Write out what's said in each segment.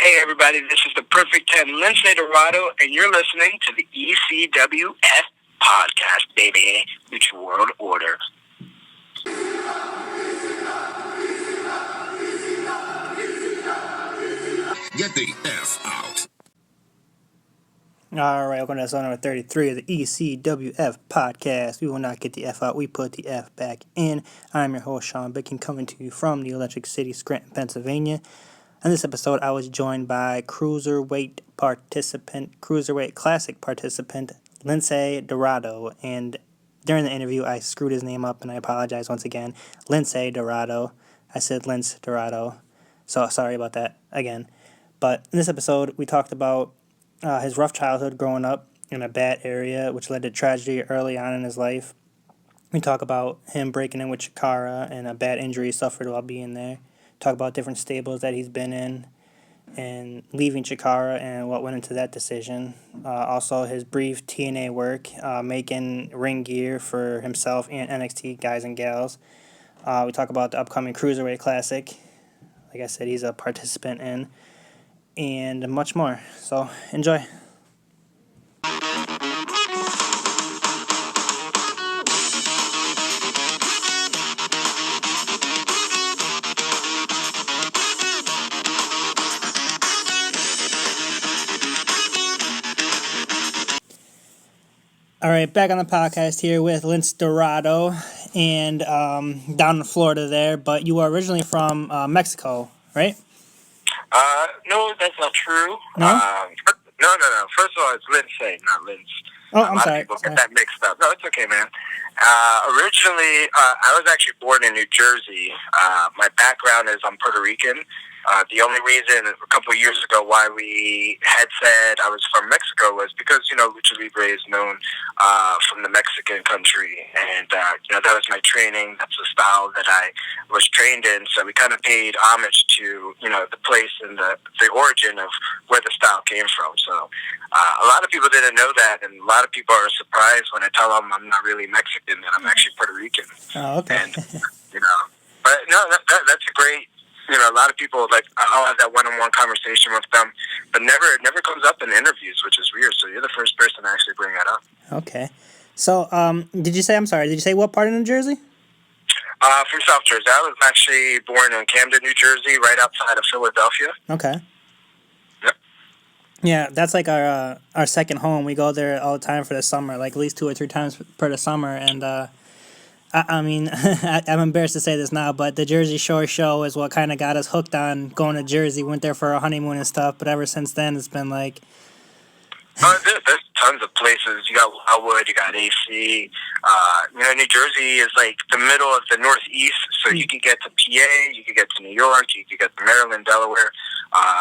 Hey everybody, this is the Perfect 10 Lince Dorado, and you're listening to the ECWF podcast, baby. It's World Order. Get the F out. All right, welcome to episode number 33 of the ECWF podcast. We will not get the F out, we put the F back in. I'm your host, Sean Bicken, coming to you from the Electric City, Scranton, Pennsylvania. On this episode, I was joined by Cruiserweight Classic participant, Lince Dorado. And during the interview, I screwed his name up, and I apologize once again. Lince Dorado. I said Lince Dorado. So sorry about that again. But in this episode, we talked about his rough childhood growing up in a bad area, which led to tragedy early on in his life. We talk about him breaking in with Chikara and a bad injury he suffered while being there. Talk about different stables that he's been in and leaving Chikara and what went into that decision. Also, his brief TNA work, making ring gear for himself and NXT guys and gals. We talk about the upcoming Cruiserweight Classic. Like I said, he's a participant in. And much more. So, enjoy. All right, back on the podcast here with Lince Dorado and down in Florida there, but you are originally from Mexico, right? No, that's not true. No? No. First of all, it's Lince, not Lince. Oh, A lot of people get that mixed up. No, it's okay, man. Originally, I was actually born in New Jersey. My background is I'm Puerto Rican. The only reason a couple of years ago why we had said I was from Mexico was because, Lucha Libre is known from the Mexican country. And, that was my training. That's the style that I was trained in. So we kind of paid homage to, the place and the origin of where the style came from. So a lot of people didn't know that. And a lot of people are surprised when I tell them I'm not really Mexican and I'm actually Puerto Rican. Oh, okay. And, but no, that's a great... a lot of people, I'll have that one-on-one conversation with them, but it never comes up in interviews, which is weird. So you're the first person to actually bring that up. Okay. So, did you say what part of New Jersey? From South Jersey. I was actually born in Camden, New Jersey, right outside of Philadelphia. Okay. Yep. Yeah, that's like our second home. We go there all the time for the summer, like at least 2 or 3 times per the summer, and I mean, I'm embarrassed to say this now, but the Jersey Shore show is what kind of got us hooked on going to Jersey. Went there for a honeymoon and stuff, but ever since then, it's been like... There's tons of places. You got Wildwood, you got AC. New Jersey is like the middle of the Northeast, so you could get to PA, you could get to New York, you could get to Maryland, Delaware.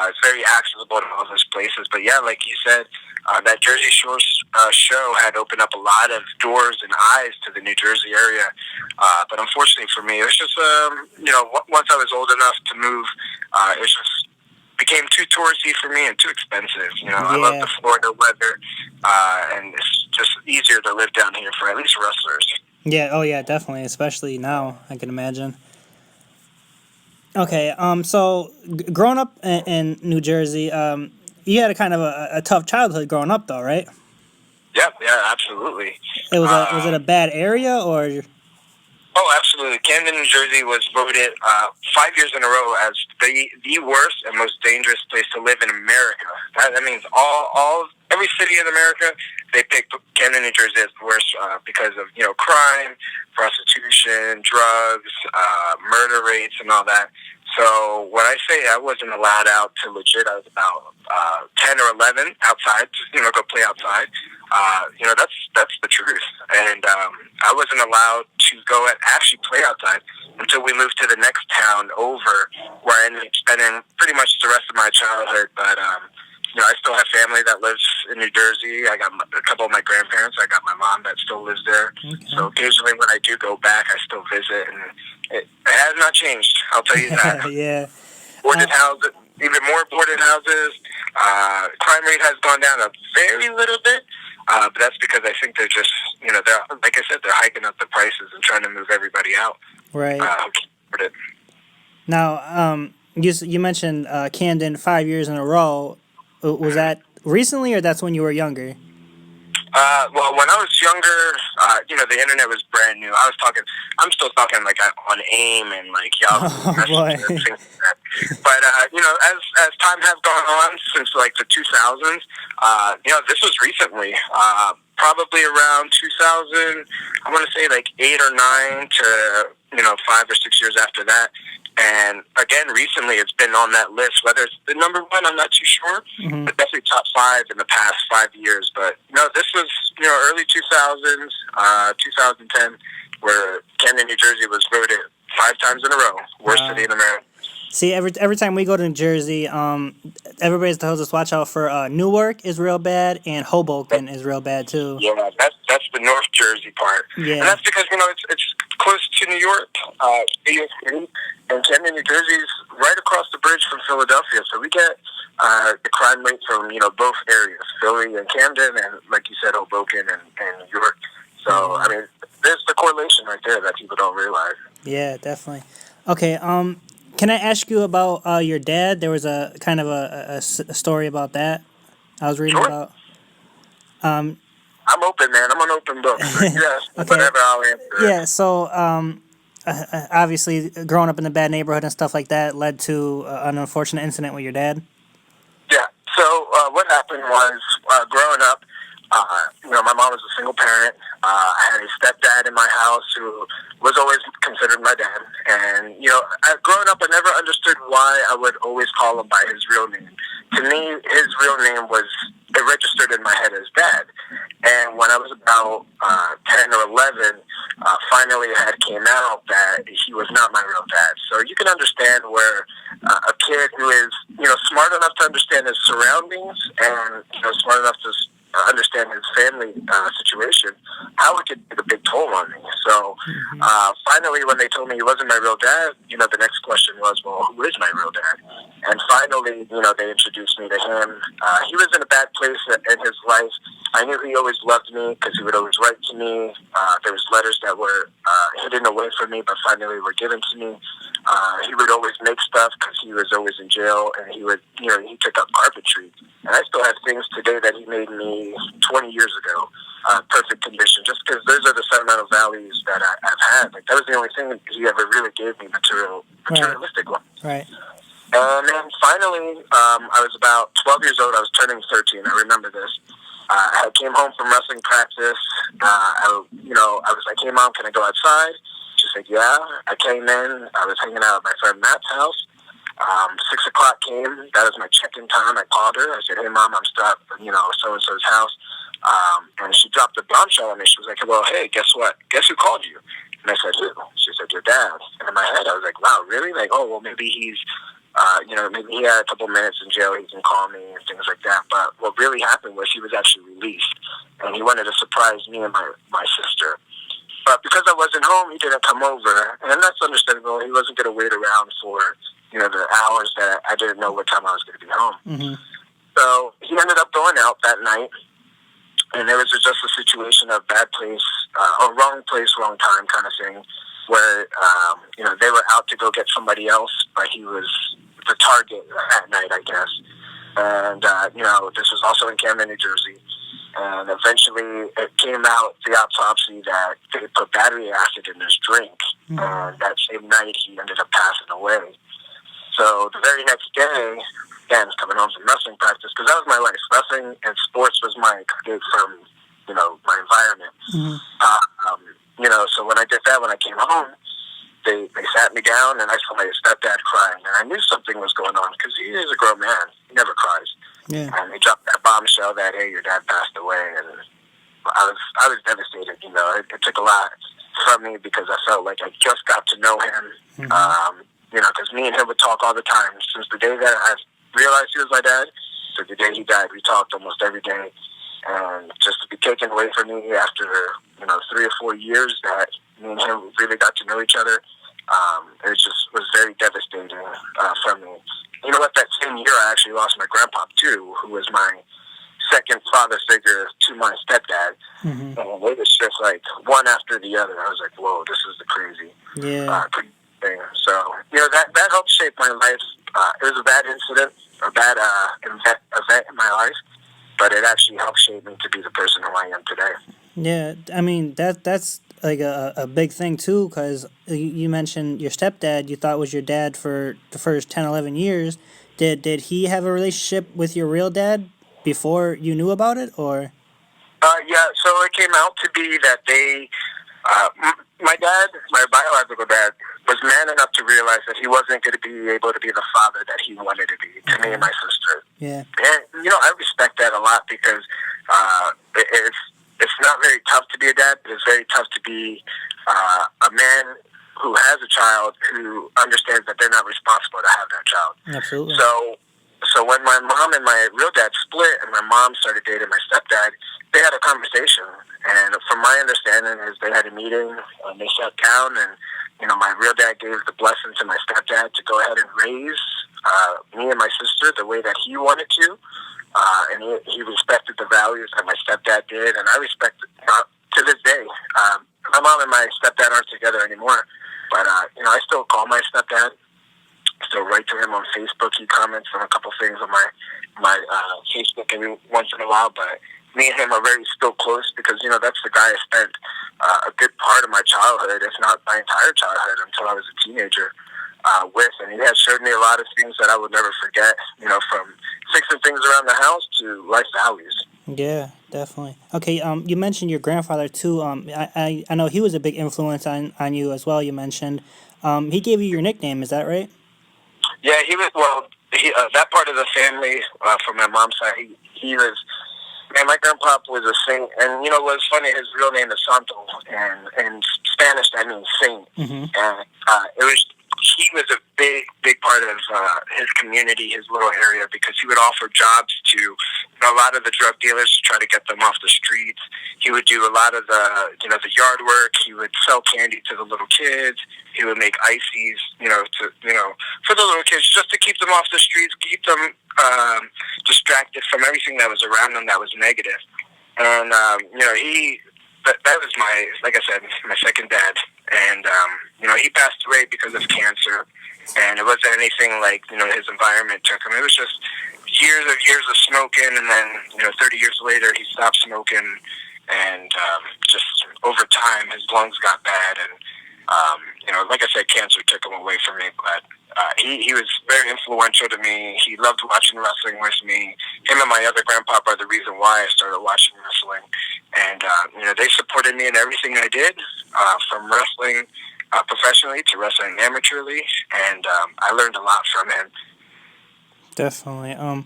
It's very accessible to all those places. But yeah, like you said, that Jersey Shore show had opened up a lot of doors and eyes to the New Jersey area. But unfortunately for me, it was just, once I was old enough to move, it just became too touristy for me and too expensive. I love the Florida weather, and it's just easier to live down here for at least wrestlers. Yeah, oh yeah, definitely, especially now, I can imagine. Okay, so growing up in New Jersey, you had a kind of a tough childhood growing up, though, right? Yeah, absolutely. Was it a bad area, or? Oh, absolutely. Camden, New Jersey was voted 5 years in a row as the worst and most dangerous place to live in America. That means every city in America, they picked Camden, New Jersey as the worst because of, crime, prostitution, drugs, murder rates, and all that. So when I say I wasn't allowed out to legit, I was about 10 or 11 outside, go play outside. That's the truth. And I wasn't allowed to go and actually play outside until we moved to the next town over, where I ended up spending pretty much the rest of my childhood. But, I still have family that lives in New Jersey. I got a couple of my grandparents. I got my mom that still lives there. Okay. So occasionally when I do go back, I still visit. And it has not changed, I'll tell you that. Yeah. Boarded houses, even more boarded houses. Crime rate has gone down a very little bit. But that's because I think they're just, they're, like I said, they're hiking up the prices and trying to move everybody out. Right. Now, You mentioned Camden 5 years in a row. Was that recently, or that's when you were younger? Well, when I was younger, the internet was brand new. I'm still talking like on AIM and like Yahoo Oh boy. Messenger, things like that. But, as time has gone on since like the 2000s, this was recently, probably around 2000, I want to say like 8 or 9 to, 5 or 6 years after that. And again, recently it's been on that list. Whether it's the number one, I'm not too sure, but definitely top 5 in the past 5 years. But this was early 2000s, 2010, where Camden, New Jersey was voted 5 times in a row worst city in America. See, every time we go to New Jersey, everybody tells us watch out for Newark is real bad and Hoboken is real bad too. Yeah, that's the North Jersey part, Yeah. And that's because it's close to New York, New York City, and Camden, New Jersey is right across the bridge from Philadelphia. So we get the crime rate from both areas, Philly and Camden, and like you said, Hoboken and New York. So I mean, there's the correlation right there that people don't realize. Yeah, definitely. Okay, can I ask you about your dad? There was a kind of a story about that I was reading about. I'm open, man. I'm an open book. Yes, Okay. whatever, I'll answer. Yeah, so obviously growing up in a bad neighborhood and stuff like that led to an unfortunate incident with your dad. Yeah. So what happened was growing up, my mom was a single parent. I had a stepdad in my house who was always considered my dad. And, growing up, I never understood why I would always call him by his real name. To me, his real name was registered in my head as dad. And when I was about 10 or 11, finally it had came out that he was not my real dad. So you can understand where a kid who is, smart enough to understand his surroundings and, smart enough to understand his family situation, how it could take a big toll on me. So finally, when they told me he wasn't my real dad, the next question was, well, who is my real dad? And finally, they introduced me to him. He was in a bad place in his life. I knew he always loved me because he would always write to me. There was letters that were hidden away from me, but finally were given to me. He would always make stuff because he was always in jail, and he would, he took up carpentry. And I still have things today that he made me 20 years ago, perfect condition, just because those are the sentimental values that I've had. Like, that was the only thing he ever really gave me materialistic one. Right. And then finally, I was about 12 years old. I was turning 13. I remember this. I came home from wrestling practice. I came home, can I go outside? She said, yeah. I came in. I was hanging out at my friend Matt's house. 6 o'clock came. That was my check-in time. I called her. I said, hey, Mom, I'm stuck at, so-and-so's house. And she dropped a bombshell on me. She was like, well, hey, guess what? Guess who called you? And I said, who? She said, your dad. And in my head, I was like, wow, really? Like, oh, well, maybe he's, maybe he had a couple minutes in jail. He can call me and things like that. But what really happened was he was actually released. And he wanted to surprise me and my sister. But because I wasn't home, he didn't come over. And that's understandable. He wasn't going to wait around for, the hours that I didn't know what time I was going to be home. Mm-hmm. So he ended up going out that night. And there was just a situation of bad place, or wrong place, wrong time kind of thing, where, they were out to go get somebody else, but he was the target that night, I guess. And, this was also in Camden, New Jersey. And eventually it came out, the autopsy, that they put battery acid in his drink. Mm-hmm. And that same night he ended up passing away. So the very next day, again, coming home from wrestling practice, because that was my life. Wrestling and sports was my escape from, my environment. Mm-hmm. So when I did that, when I came home, they sat me down, and I saw my stepdad crying. And I knew something was going on, because he is a grown man. He never cries. Yeah. And they dropped that bombshell that, hey, your dad passed away. And I was devastated. It took a lot from me, because I felt like I just got to know him. Mm-hmm. Because me and him would talk all the time. Since the day that I realized he was my dad to the day he died, we talked almost every day. And just to be taken away from me after, 3 or 4 years that me and him really got to know each other, it just was very devastating for me. You know what? That same year, I actually lost my grandpa, too, who was my second father figure to my stepdad. Mm-hmm. And it was just like one after the other. I was like, whoa, this is the crazy. Yeah. thing. So, that helped shape my life. It was a bad incident, a bad event in my life, but it actually helped shape me to be the person who I am today. Yeah, I mean that's like a big thing too, because you mentioned your stepdad. You thought was your dad for the first 10, 11 years. Did he have a relationship with your real dad before you knew about it, or? Yeah, so it came out to be that my dad, my biological dad, was man enough to realize that he wasn't going to be able to be the father that he wanted to be to me and my sister. Yeah. And I respect that a lot because it's not very tough to be a dad, but it's very tough to be a man who has a child who understands that they're not responsible to have that child. Absolutely. So when my mom and my real dad split, and my mom started dating my stepdad, they had a conversation. And from my understanding, is they had a meeting, and they sat down, and my real dad gave the blessing to my stepdad to go ahead and raise me and my sister the way that he wanted to. And he respected the values that my stepdad did, and I respect it to this day. My mom and my stepdad aren't together anymore, but I still call my stepdad. Still write to him on Facebook. He comments on a couple things on my Facebook every once in a while, but me and him are very still close because that's the guy I spent a good part of my childhood, if not my entire childhood, until I was a teenager. With, and he has showed me a lot of things that I would never forget, from fixing things around the house to life values. Yeah, definitely. Okay, you mentioned your grandfather too. I know he was a big influence on you as well. You mentioned, he gave you your nickname. Is that right? Yeah, he was. Well, that part of the family from my mom's side, he was. Man, my grandpa was a saint, and what's funny? His real name is Santo, and in Spanish that means saint. Mm-hmm. And he was a big part of his community, his little area, because he would offer jobs to a lot of the drug dealers to try to get them off the streets. He would do a lot of the yard work. He would sell candy to the little kids. He would make ices, for the little kids, just to keep them off the streets, keep them distracted from everything that was around them that was negative. And that was like I said, my second dad. And he passed away because of cancer, and it wasn't anything like his environment took him. It was just years of smoking, and then 30 years later he stopped smoking, and just over time his lungs got bad, and like I said, cancer took him away from me. But he was very influential to me. He loved watching wrestling with me. Him and my other grandpa are the reason why I started watching wrestling. And, they supported me in everything I did, from wrestling professionally to wrestling amateurly. And I learned a lot from him. Definitely.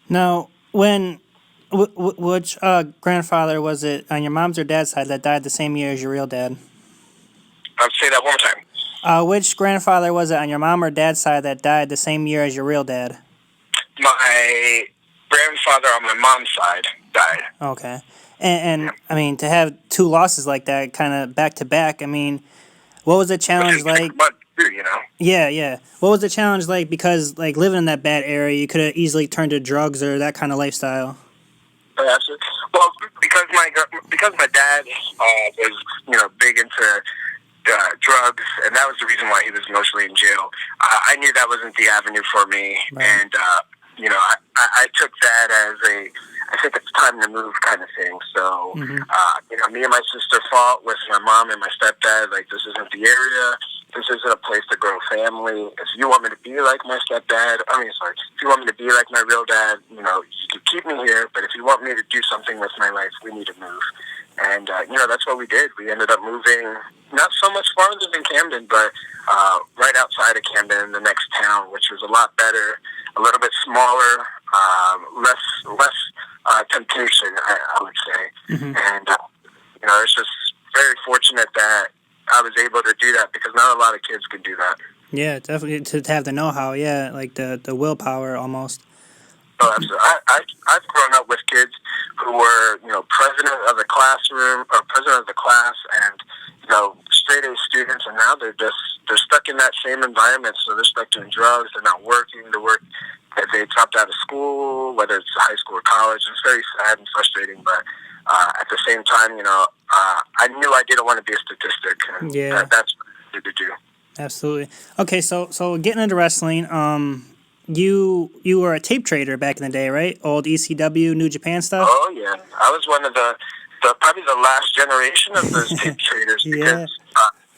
Now, which grandfather was it on your mom's or dad's side that died the same year as your real dad? I'll say that one more time. Which grandfather was it on your mom or dad's side that died the same year as your real dad? My grandfather on my mom's side died. Okay. And I mean, to have two losses like that, kind of back to back, I mean, what was the challenge like? Yeah. What was the challenge like? Because like living in that bad area, you could have easily turned to drugs or that kind of lifestyle. Absolutely. Well, because my dad was big into drugs, and that was the reason why he was mostly in jail. I knew that wasn't the avenue for me, right. And I took that as I think it's time to move kind of thing. So, me and my sister fought with my mom and my stepdad, like, this isn't the area. This isn't a place to grow family. If you want me to be like my stepdad, if you want me to be like my real dad, you can keep me here. But if you want me to do something with my life, we need to move. And, that's what we did. We ended up moving not so much farther than Camden, but right outside of Camden in the next town, which was a lot better, a little bit smaller, less temptation, I would say. Mm-hmm. And, it's just very fortunate that I was able to do that because not a lot of kids can do that. Yeah, definitely, to have the know-how, yeah, like the willpower almost. Oh, absolutely. I've grown up with kids who were, president of the classroom or president of the class and, straight A students, and now they're stuck in that same environment. So they're stuck doing drugs. They're not working. They dropped out of school, whether it's high school or college. It's very sad and frustrating, but at the same time, I knew I didn't want to be a statistic. And that's what I needed to do. Absolutely. Okay, so getting into wrestling, you were a tape trader back in the day, right? Old ECW, New Japan stuff. Oh yeah, I was one of the probably the last generation of those tape traders because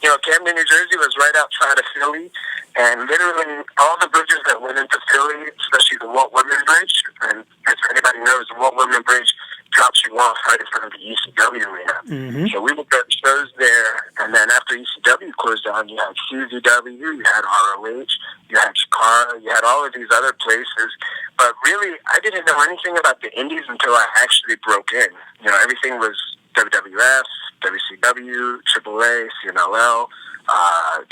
Yeah. Camden, New Jersey was right outside of Philly, and literally all the bridges that went into Philly, especially the Walt Whitman Bridge, and if anybody knows, the Walt Whitman Bridge drops you off right in front of the ECW arena. Mm-hmm. So we would get shows there, and then after ECW closed down, you had CZW, you had ROH, you had Chikara, you had all of these other places. But really, I didn't know anything about the indies until I actually broke in. Everything was WWF, WCW, AAA, CMLL,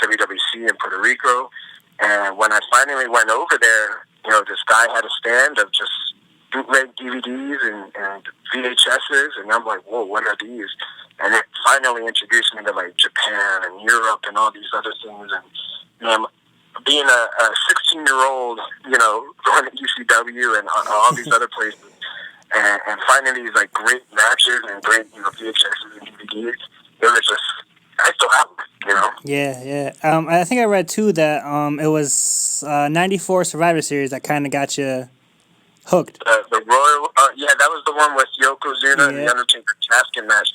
WWC in Puerto Rico. And when I finally went over there, this guy had a stand of just bootleg DVDs and VHSs, and I'm like, whoa, what are these? And it finally introduced me to like Japan and Europe and all these other things. And being a 16-year-old, going to ECW and all these other places, and finding these like great matches and great VHSs and DVDs, it was just, I still have them. Yeah. I think I read too that it was '94 Survivor Series that kind of got you hooked. The Royal, that was the one with Yokozuna and the Undertaker casket match.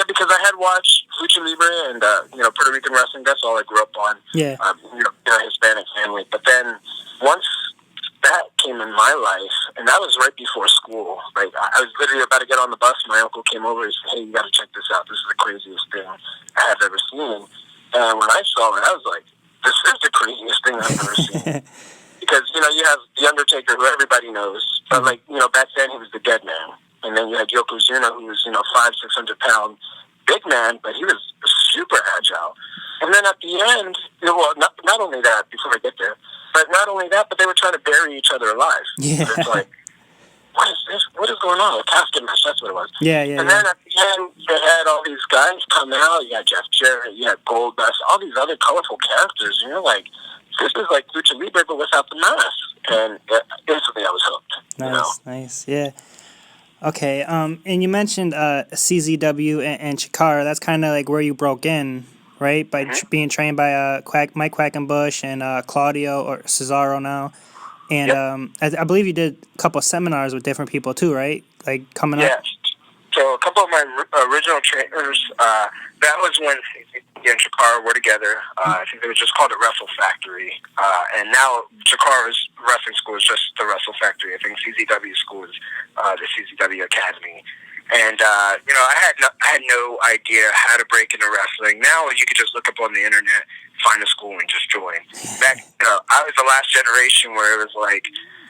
Because I had watched Lucha Libre and Puerto Rican wrestling. That's all I grew up on. Yeah. Hispanic family. But then once that came in my life, and that was right before school. Like I was literally about to get on the bus. My uncle came over and said, "Hey, you got to check this out. This is the craziest thing I have ever seen." And when I saw it, I was like, "This is the craziest thing I've ever seen." Because, you have The Undertaker, who everybody knows. But, back then he was the dead man. And then you had Yokozuna, who was, 500-600-pound big man, but he was super agile. And then at the end, not only that, before I get there, but not only that, but they were trying to bury each other alive. Yeah. It's like, what is this? What is going on? A casket match, that's what it was. Yeah. And then at the end, they had all these guys come out. You had Jeff Jarrett, you had Goldust, all these other colorful characters. And you're like, this is like Lucha Libre, but without the mask. And instantly I was hooked. Nice. Yeah. Okay. And you mentioned CZW and Chikara. That's kind of like where you broke in, right? By being trained by Mike Quackenbush and Claudio or Cesaro now. And I believe you did a couple of seminars with different people too, right? Like coming up. Yeah. So a couple of my original trainers, that was when CZW and Chikara were together. I think they were just called the Wrestle Factory. And now Chikara's wrestling school is just the Wrestle Factory. I think CZW school is the CZW Academy. And, I had no idea how to break into wrestling. Now you could just look up on the internet, find a school, and just join. Back, I was the last generation where it was like,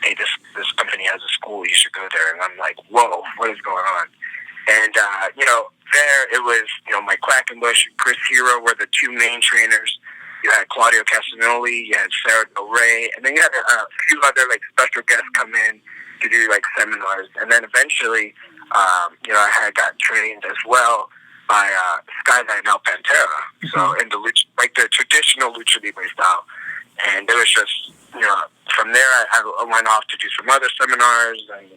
hey, this company has a school, you should go there. And I'm like, whoa, what is going on? And, there it was, Mike Quackenbush and Chris Hero were the two main trainers. You had Claudio Castagnoli, you had Sarah Del Rey, and then you had a few other, special guests come in to do, seminars. And then eventually, I had got trained as well by Skyline and El Pantera. So in the the traditional Lucha Libre style. And it was just, from there I went off to do some other seminars and,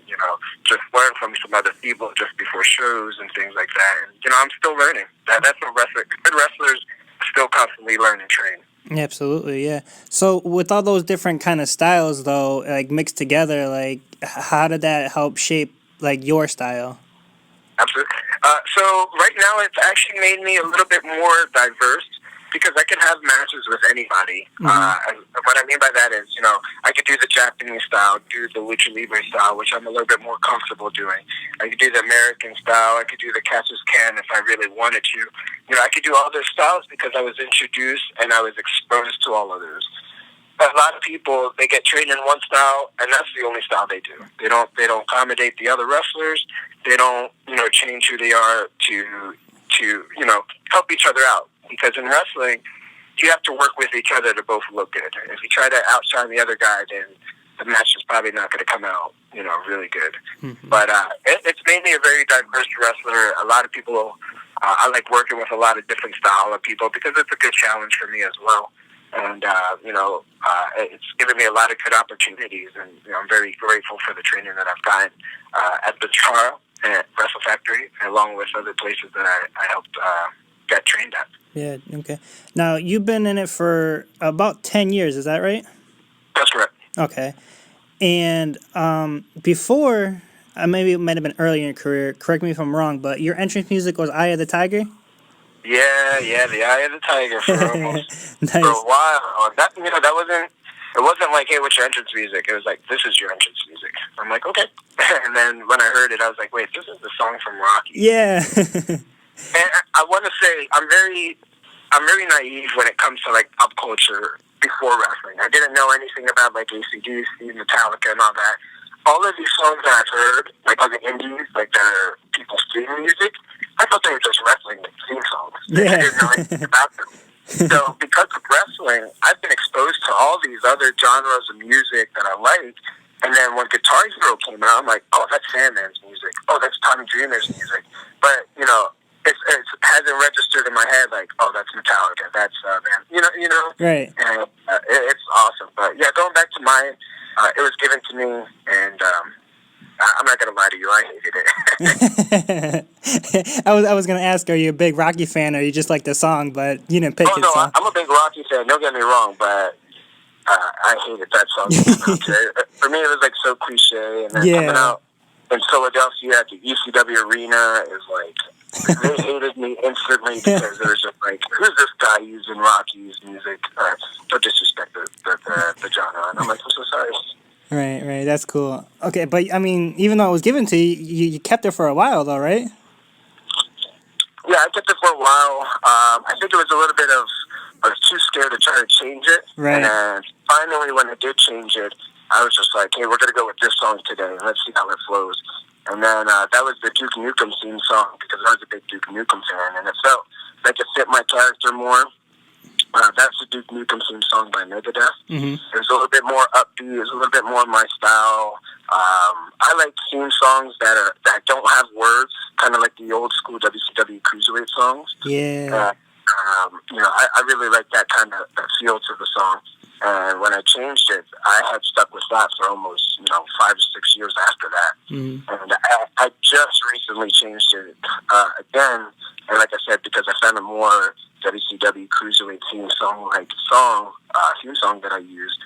just learn from some other people just before shows and things like that. And, I'm still learning. That's what good wrestlers still constantly learn and train. Yeah, absolutely, yeah. So with all those different kind of styles, though, mixed together, how did that help shape, your style? Absolutely. So right now it's actually made me a little bit more diverse because I can have matches with anybody. And what I mean by that is, I could do the Japanese style, do the Lucha Libre style, which I'm a little bit more comfortable doing. I could do the American style. I could do the catch as can if I really wanted to. I could do all those styles because I was introduced and I was exposed to all of those. But a lot of people, they get trained in one style, and that's the only style they do. They don't accommodate the other wrestlers. They don't, change who they are to help each other out. Because in wrestling, you have to work with each other to both look good. If you try to outshine the other guy, then the match is probably not going to come out, really good. Mm-hmm. But it's made me a very diverse wrestler. A lot of people, I like working with a lot of different style of people because it's a good challenge for me as well. And, it's given me a lot of good opportunities. And, I'm very grateful for the training that I've gotten at the Char and Wrestle Factory, along with other places that I helped got trained at. Yeah, okay. Now, you've been in it for about 10 years, is that right? That's correct. Okay. And before, maybe it might have been early in your career, correct me if I'm wrong, but your entrance music was Eye of the Tiger? Yeah, the Eye of the Tiger for almost for Nice. a while. It wasn't like, hey, what's your entrance music? It was like, this is your entrance music. I'm like, okay. And then when I heard it, I was like, wait, this is the song from Rocky. Yeah. And I want to say I'm very naive when it comes to like pop culture before wrestling. I didn't know anything about like AC/DC, Metallica, and all that. All of these songs that I've heard, like on the indies, like the people's theme music, I thought they were just wrestling theme songs. Yeah. I didn't know anything about them. So because of wrestling, I've been exposed to all these other genres of music that I like. And then when Guitar Hero came out, I'm like, oh, that's Sandman's music. Oh, that's Tommy Dreamer's music. But, it hasn't registered in my head like, oh, that's Metallica. That's, Right. And it's awesome. But, yeah, going back to mine, it was given to me, and I'm not going to lie to you, I hated it. I was going to ask, are you a big Rocky fan or you just like the song, but you didn't pick it, no, so. I'm a big Rocky fan, don't get me wrong, but I hated that song. For me, it was like so cliche, and then coming out in Philadelphia at the ECW arena is like, they hated me instantly because it was just like, who's this guy using Rocky's music? Don't disrespect the genre. And I'm like, I'm so sorry. Right, that's cool. Okay, but I mean, even though it was given to you, you kept it for a while though, right? Yeah, I kept it for a while. I think it was a little bit of, I was too scared to try to change it. Right. And then finally when I did change it, I was just like, hey, we're going to go with this song today. Let's see how it flows. And then that was the Duke Nukem theme song because I was a big Duke Nukem fan, and it felt like it fit my character more. That's the Duke Nukem theme song by Megadeth. Mm-hmm. It was a little bit more upbeat. It was a little bit more my style. I like theme songs that don't have words, kind of like the old school WCW Cruiserweight songs. Yeah. I really like that kind of feel to the song. And when I changed it, I had stuck with that for almost, 5 or 6 years after that. Mm-hmm. And I just recently changed it again. And like I said, because I found a more WCW Cruiserweight theme song that I used.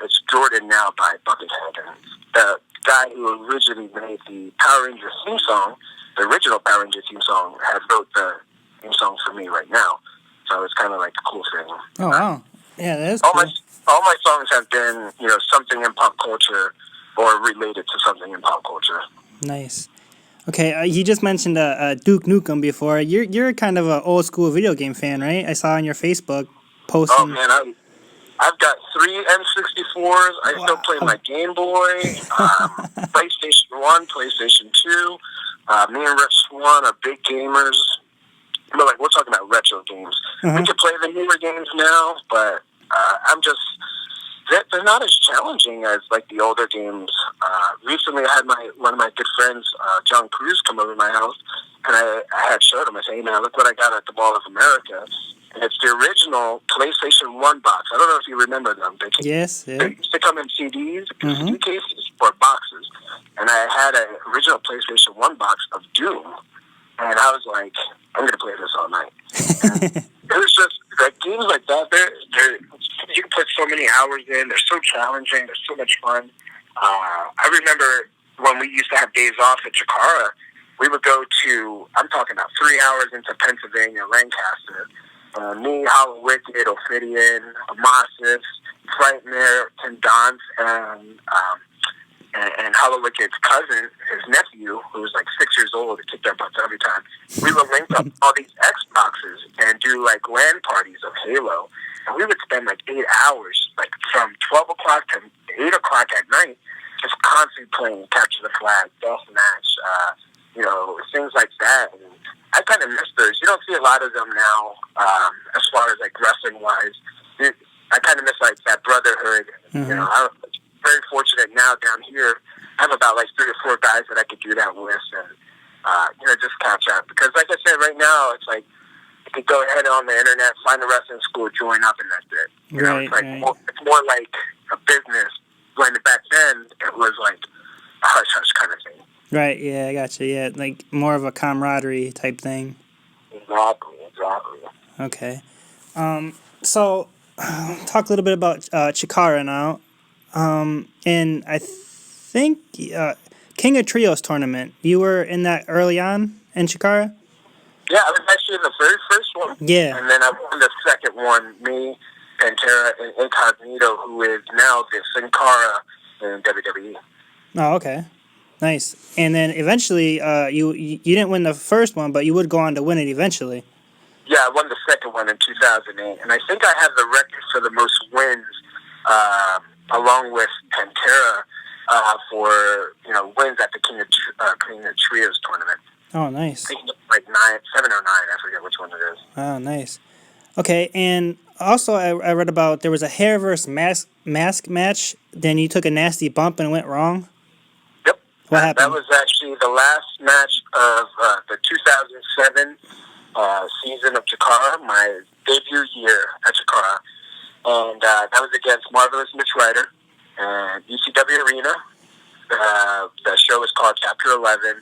It's Jordan Now by Buckethead. And the guy who originally made the Power Ranger theme song, the original Power Ranger theme song, had wrote the theme song for me right now. So it's kind of like a cool thing. Oh, wow. Yeah, that is cool. All my songs have been, something in pop culture or related to something in pop culture. Nice. Okay, you just mentioned Duke Nukem before. You're kind of an old school video game fan, right? I saw on your Facebook posting. Oh man, I've got 3 N64s. I still play my Game Boy, PlayStation 1, PlayStation 2. Me and Rich Swan are big gamers. But we're talking about retro games. Mm-hmm. We can play the newer games now, but they're not as challenging as like the older games. Recently, I had one of my good friends, John Cruz, come over to my house, and I had showed him. I said, "Hey man, look what I got at the Mall of America." And it's the original PlayStation 1 box. I don't know if you remember them. Yes. They used to come in CDs, CD cases, or boxes. And I had an original PlayStation 1 box of Doom. And I was like, I'm going to play this all night. It was just, like, games like that, you can put so many hours in. They're so challenging. They're so much fun. I remember when we used to have days off at Chikara, we would go to, I'm talking about 3 hours into Pennsylvania, Lancaster. Me, Hollow Wicked, Ophidian, Amasis, Frightmare, Tim Don's, and Hollow Wicked's cousin, his nephew, who was like 6 years old, he kicked our butts every time. We would link up all these Xboxes and do like LAN parties of Halo. And we would spend like 8 hours, like from 12 o'clock to 8 o'clock at night, just constantly playing Capture the Flag, Deathmatch, things like that. And I kind of miss those. You don't see a lot of them now, as far as like wrestling wise. I kind of miss like that brotherhood. Mm-hmm. I'm very fortunate now down here. I have about like 3 or 4 guys that I could do that with, and just catch up. Because like I said, right now it's like you could go ahead on the internet, find a wrestling school, join up, and that's it. It's like it's more like a business. When back then it was like a hush hush kind of thing. Right, yeah, I gotcha. Yeah, like more of a camaraderie type thing. Exactly. Exactly. Okay. So, talk a little bit about Chikara now. And I think King of Trios tournament, you were in that early on in Chikara? Yeah, I was actually in the very first one. Yeah. And then I won the second one, me, Pantera, and Incognito, who is now the Sin Cara in WWE. Oh, okay. Nice. And then eventually, you didn't win the first one, but you would go on to win it eventually. Yeah, I won the second one in 2008. And I think I have the record for the most wins, along with Pantera, for, wins at the King of Trios tournament. Oh, nice. I think it's like 7 or 9, I forget which one it is. Oh, nice. Okay, and also I read about there was a hair versus mask match. Then you took a nasty bump and went wrong. Yep. What happened? That was actually the last match of the 2007 season of Chikara, my debut year at Chikara. And that was against Marvelous Mitch Ryder and ECW Arena. The show was called Chapter 11.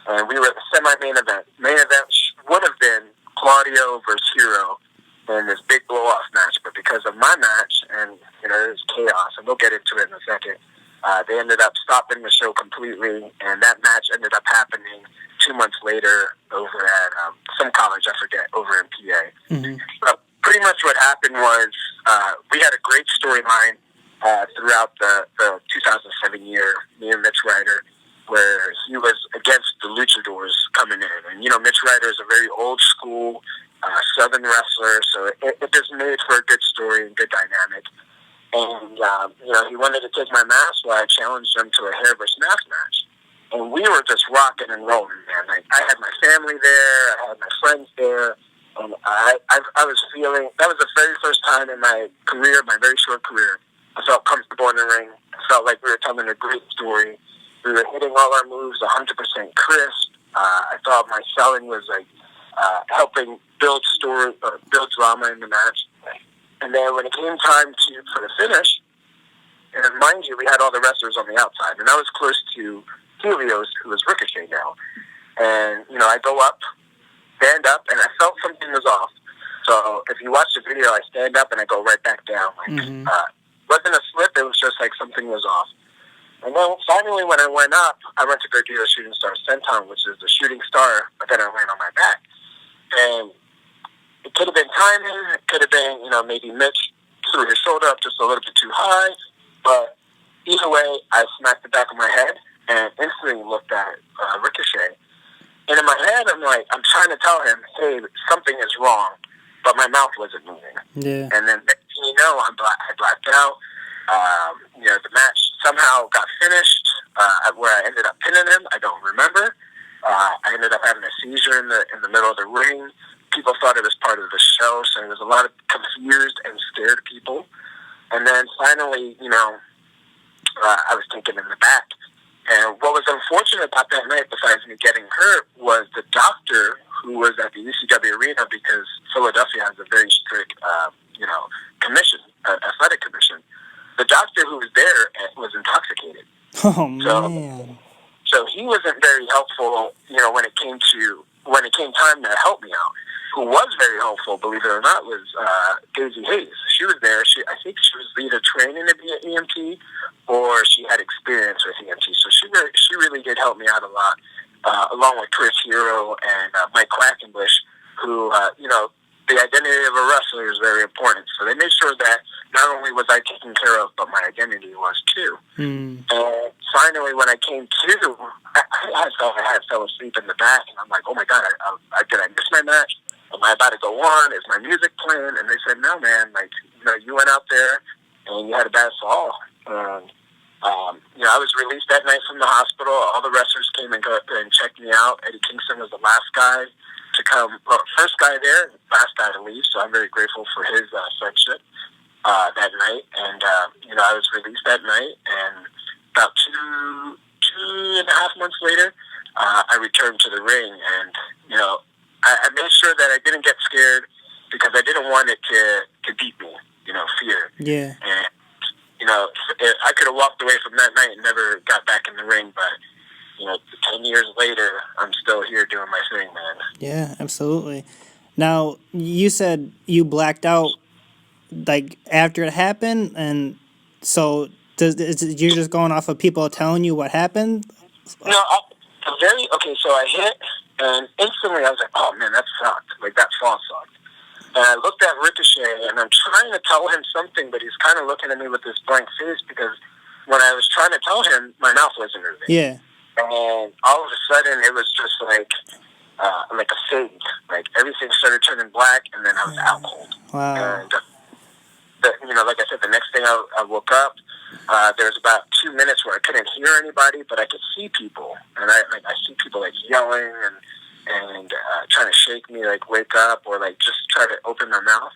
And we were the semi-main event. Main event would have been Claudio versus Hero in this big blow-off match, but because of my match, and it was chaos, and we'll get into it in a second, they ended up stopping the show completely, and that match ended up happening 2 months later over at some college, I forget, over in PA. Mm-hmm. But pretty much what happened was we had a great storyline throughout the 2007 year, me and Mitch Ryder, where he was against the luchadors coming in. And, Mitch Ryder is a very old school Southern wrestler, so it just made for a good story and good dynamic. And, he wanted to take my mask, so I challenged him to a hair versus mask match. And we were just rocking and rolling, man. Like, I had my family there, I had my friends there, and I was feeling, that was the very first time in my career, my very short career, I felt comfortable in the ring. I felt like we were telling a great story. We were hitting all our moves 100% crisp. I thought my selling was helping build story or build drama in the match. And then when it came time for the finish, and mind you, we had all the wrestlers on the outside, and I was close to Helios, who was Ricochet now. And I go up, stand up, and I felt something was off. So if you watch the video, I stand up and I go right back down. Wasn't a slip; it was just like something was off. And then finally, when I went up, I went to go do a shooting star senton, which is the shooting star, but then I went on my back. And it could have been timing. It could have been, maybe Mitch threw his shoulder up just a little bit too high. But either way, I smacked the back of my head and instantly looked at Ricochet. And in my head, I'm trying to tell him, hey, something is wrong. But my mouth wasn't moving. Yeah. And then, I blacked out. The match somehow got finished where I ended up pinning him. I don't remember. I ended up having a seizure in the middle of the ring. People thought it was part of the show, so there was a lot of confused and scared people. And then finally, I was taken in the back. And what was unfortunate about that night, besides me getting hurt, was the doctor who was at the ECW arena, because Philadelphia has a very strict, commission, athletic commission. The doctor who was there was intoxicated. Oh, man. So he wasn't very helpful, when it came time to help me out. Who was very helpful, believe it or not, was Daisy Hayes. She was there. I think she was either training to be an EMT or she had experience with EMT. So she really did help me out a lot, along with Chris Hero and Mike Quackenbush, who, the identity of a wrestler is very important. So they made sure that not only was I taken care of, but my identity was too. Mm. And finally, when I came to, I fell asleep in the back, and I'm like, oh my God, did I miss my match? Am I about to go on? Is my music playing? And they said, no, man, you went out there and you had a bad fall. And, I was released that night from the hospital. All the wrestlers came and checked me out. Eddie Kingston was the last guy to come, first guy there, last guy to leave. So I'm very grateful for his friendship that night. And, I was released that night. And about two and a half months later, I returned to the ring. And, I made sure that I didn't get scared because I didn't want it to beat me, fear. Yeah. And, I could have walked away from that night and never got back in the ring, but, 10 years later, I'm still here doing my thing, man. Yeah, absolutely. Now, you said you blacked out like after it happened, and so you're just going off of people telling you what happened? No, so I hit, and instantly I was like, oh man, that sucked. Like, that fall sucked. And I looked at Ricochet, and I'm trying to tell him something, but he's kind of looking at me with this blank face because when I was trying to tell him, my mouth wasn't moving. Yeah. And all of a sudden, it was just like a fade. Like, everything started turning black, and then I was out cold. Wow. And, like I said, the next thing I woke up, there was about 2 minutes where I couldn't hear anybody, but I could see people. And I see people, like, yelling and trying to shake me, like, wake up, or, like, just try to open my mouth.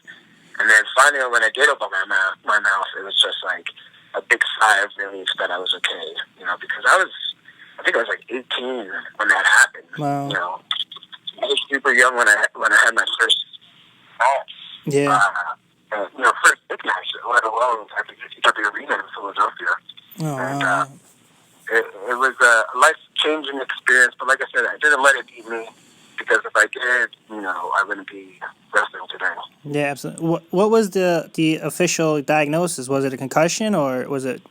And then finally, when I did open my mouth, it was just, like, a big sigh of relief that I was okay, because I think I was like 18 when that happened. Wow. I was super young when I had my first match. Yeah. First big match, let alone at the arena in Philadelphia. Oh, And wow. it was a life-changing experience, but like I said, I didn't let it beat me, because if I did, I wouldn't be wrestling today. Yeah, absolutely. What was the official diagnosis? Was it a concussion or was it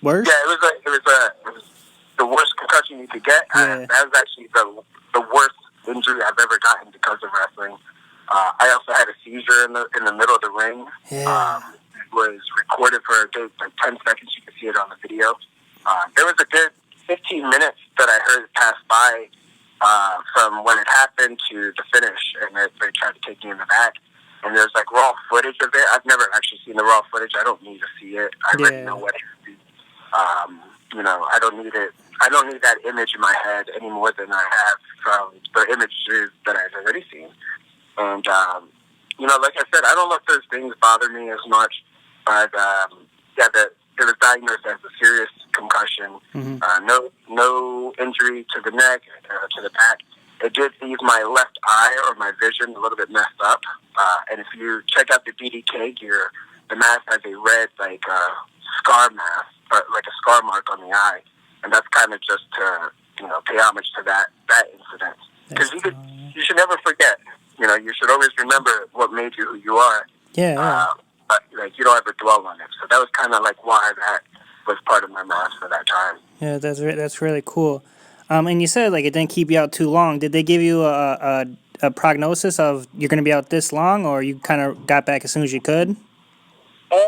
worse? Yeah, it was the worst concussion you could get. Yeah. That was actually the worst injury I've ever gotten because of wrestling. I also had a seizure in the middle of the ring. Yeah. It was recorded for a good 10 seconds. You could see it on the video. There was a good 15 minutes that I heard pass by from when it happened to the finish, and they tried to take me in the back. And there's like raw footage of it. I've never actually seen the raw footage. I don't need to see it. I already know what it is. I don't need it. I don't need that image in my head any more than I have from the images that I've already seen. And, like I said, I don't let those things bother me as much. But, it was diagnosed as a serious concussion. Mm-hmm. No injury to the neck, to the back. It did leave my left eye or my vision a little bit messed up. And if you check out the BDK gear, the mask has a red, scar mask, like a scar mark on the eye. And that's kind of just to, pay homage to that incident. Because you should never forget. You should always remember what made you who you are. Yeah. But you don't ever dwell on it. So that was kind of like why that was part of my mask for that time. Yeah, that's really cool. And you said it didn't keep you out too long. Did they give you a prognosis of you're going to be out this long, or you kind of got back as soon as you could?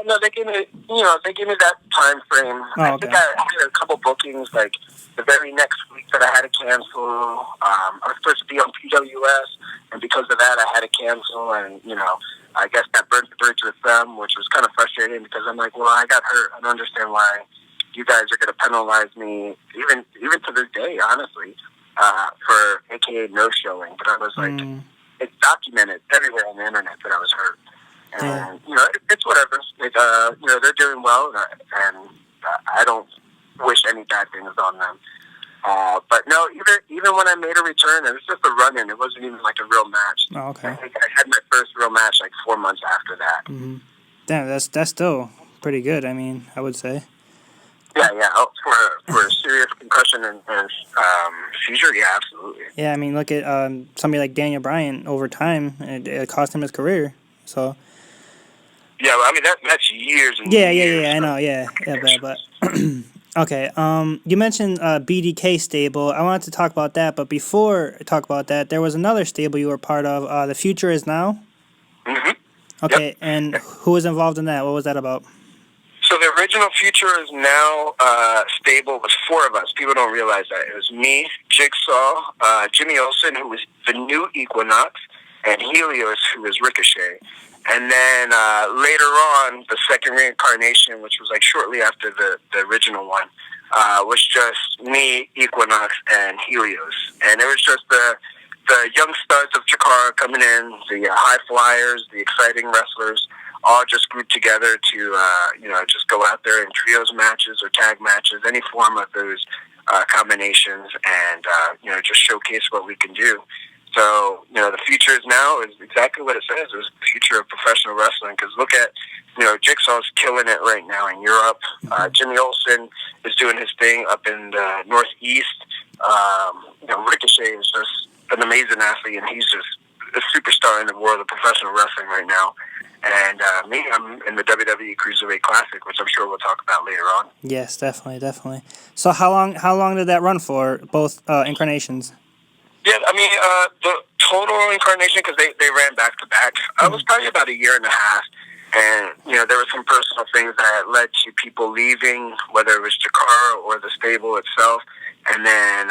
No, they gave me that time frame. Oh, I okay. think I had a couple bookings, like the very next week that I had to cancel. I was supposed to be on PWS, and because of that, I had to cancel. And I guess that burnt the bridge with them, which was kind of frustrating because I'm like, well, I got hurt. I don't understand why you guys are going to penalize me, even to this day, honestly, for AKA no showing. But I was like, it's documented everywhere on the internet that I was hurt. And, it's whatever. They're doing well, and I don't wish any bad things on them. But no, even when I made a return, it was just a run-in. It wasn't even like a real match. Oh, okay. I think I had my first real match 4 months after that. Mm-hmm. Damn, that's still pretty good, I would say. Yeah. Oh, for a serious concussion and seizure, yeah, absolutely. Yeah, look at somebody like Daniel Bryan over time. It cost him his career, so... Yeah, that's years and years. Yeah, I know, yeah, but okay. You mentioned BDK stable. I wanted to talk about that, but before I talk about that, there was another stable you were part of. The Future Is Now. Mm-hmm. Okay, yep. And who was involved in that? What was that about? So the original Future Is Now stable was 4 of us. People don't realize that. It was me, Jigsaw, Jimmy Olsen, who was the new Equinox, and Helios, who was Ricochet. And then later on, the second reincarnation, which was shortly after the original one, was just me, Equinox, and Helios. And it was just the young studs of Chikara coming in, the high flyers, the exciting wrestlers, all just grouped together to just go out there in trios matches or tag matches, any form of those combinations, and just showcase what we can do. So, the Future Is Now is exactly what it says. It's the future of professional wrestling. Because look at, Jigsaw's killing it right now in Europe. Jimmy Olsen is doing his thing up in the Northeast. Ricochet is just an amazing athlete, and he's just a superstar in the world of professional wrestling right now. And me, I'm in the WWE Cruiserweight Classic, which I'm sure we'll talk about later on. Yes, definitely. So how long did that run for, both incarnations? Yeah, I mean, the total incarnation, because they ran back to back, was probably about a year and a half. And, there were some personal things that led to people leaving, whether it was Chikara or the stable itself. And then,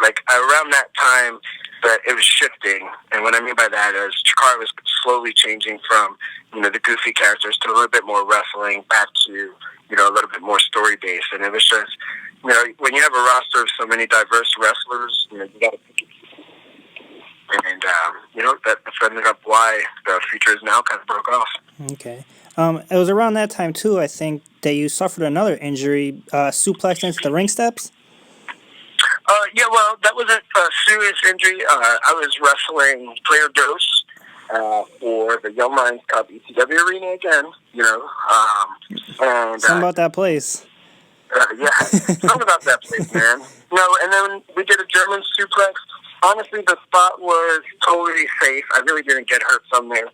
like around that time, but it was shifting. And what I mean by that is Chikara was slowly changing from, the goofy characters to a little bit more wrestling, back to, a little bit more story-based. And it was just, when you have a roster of so many diverse wrestlers, you got to pick it. And, that's ended up why the Future Is Now kind of broke off. Okay. It was around that time, too, I think, that you suffered another injury, suplexed into the ring steps? Yeah, well, that wasn't a serious injury. I was wrestling Player Dose for the Young Lions Cup ECW Arena again, and Something about that place. yeah, something about that place, man. And then we did a German suplex. Honestly, the spot was totally safe. I really didn't get hurt from there.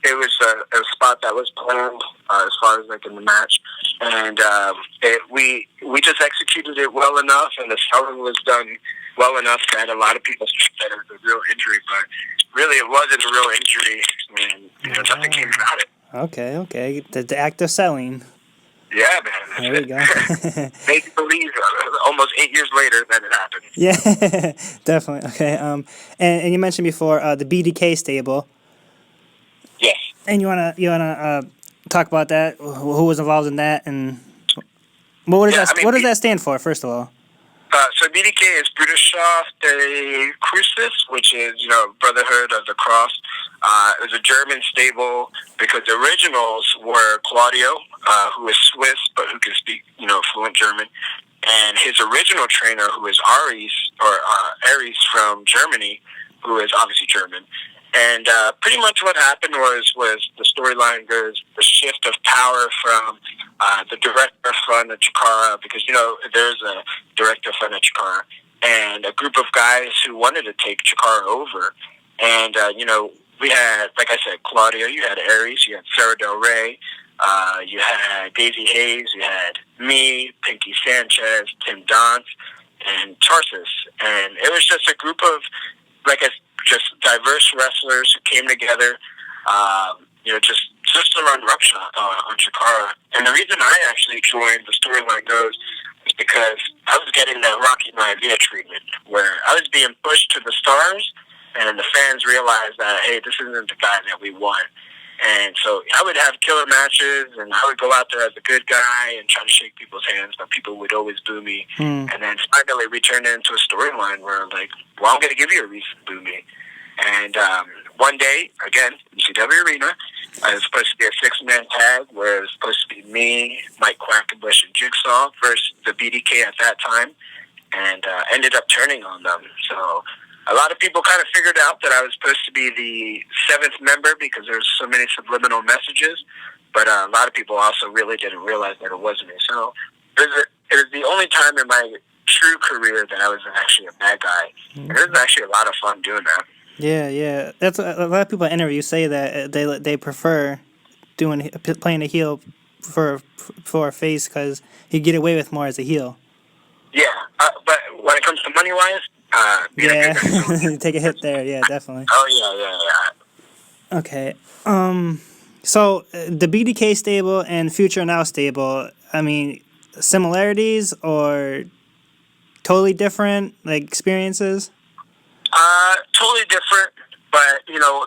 It was a spot that was planned as far as like in the match, and we just executed it well enough, and the selling was done well enough that a lot of people said it was a real injury, but really it wasn't a real injury, and nothing came about it. Okay. The act of selling. Yeah, man. There we go. Make you believe almost 8 years later that it happened. Yeah, definitely. Okay. And you mentioned before the BDK stable. Yes. And you wanna talk about that? Who was involved in that, and what does that stand for? First of all. So BDK is Bruderschaft der Crucis, which is, Brotherhood of the Cross. It was a German stable because the originals were Claudio, who is Swiss but who can speak, fluent German, and his original trainer, who is Aries from Germany, who is obviously German. And pretty much what happened was the storyline goes the shift of power from the director of fun at Chikara, because, there's a director of fun at Chikara, and a group of guys who wanted to take Chikara over. And, we had, like I said, Claudio, you had Aries, you had Sarah Del Rey, you had Daisy Hayes, you had me, Pinky Sanchez, Tim Donce, and Tarsus. And it was just a group of, just diverse wrestlers who came together, just to run roughshod on Chikara. And the reason I actually joined, the storyline goes, is because I was getting that Rocky Maivia treatment, where I was being pushed to the stars, and the fans realized that, hey, this isn't the guy that we want. And so I would have killer matches, and I would go out there as a good guy and try to shake people's hands, but people would always boo me. And then finally we turned it into a storyline where I'm like, well, I'm going to give you a reason to boo me. And one day, again, ECW Arena, it was supposed to be a six-man tag where it was supposed to be me, Mike Quackenbush, and Jigsaw versus the BDK at that time, and ended up turning on them. So a lot of people kind of figured out that I was supposed to be the seventh member because there's so many subliminal messages, but a lot of people also really didn't realize that it wasn't me. So it was the only time in my true career that I was actually a bad guy. And it was actually a lot of fun doing that. Yeah. That's a lot of people in interviews say that they prefer playing a heel for a face because you get away with more as a heel. Yeah, but when it comes to money wise, take a hit there. Yeah, definitely. Oh yeah. Okay. So the BDK stable and Future Now stable, I mean, similarities or totally different experiences? Totally different, but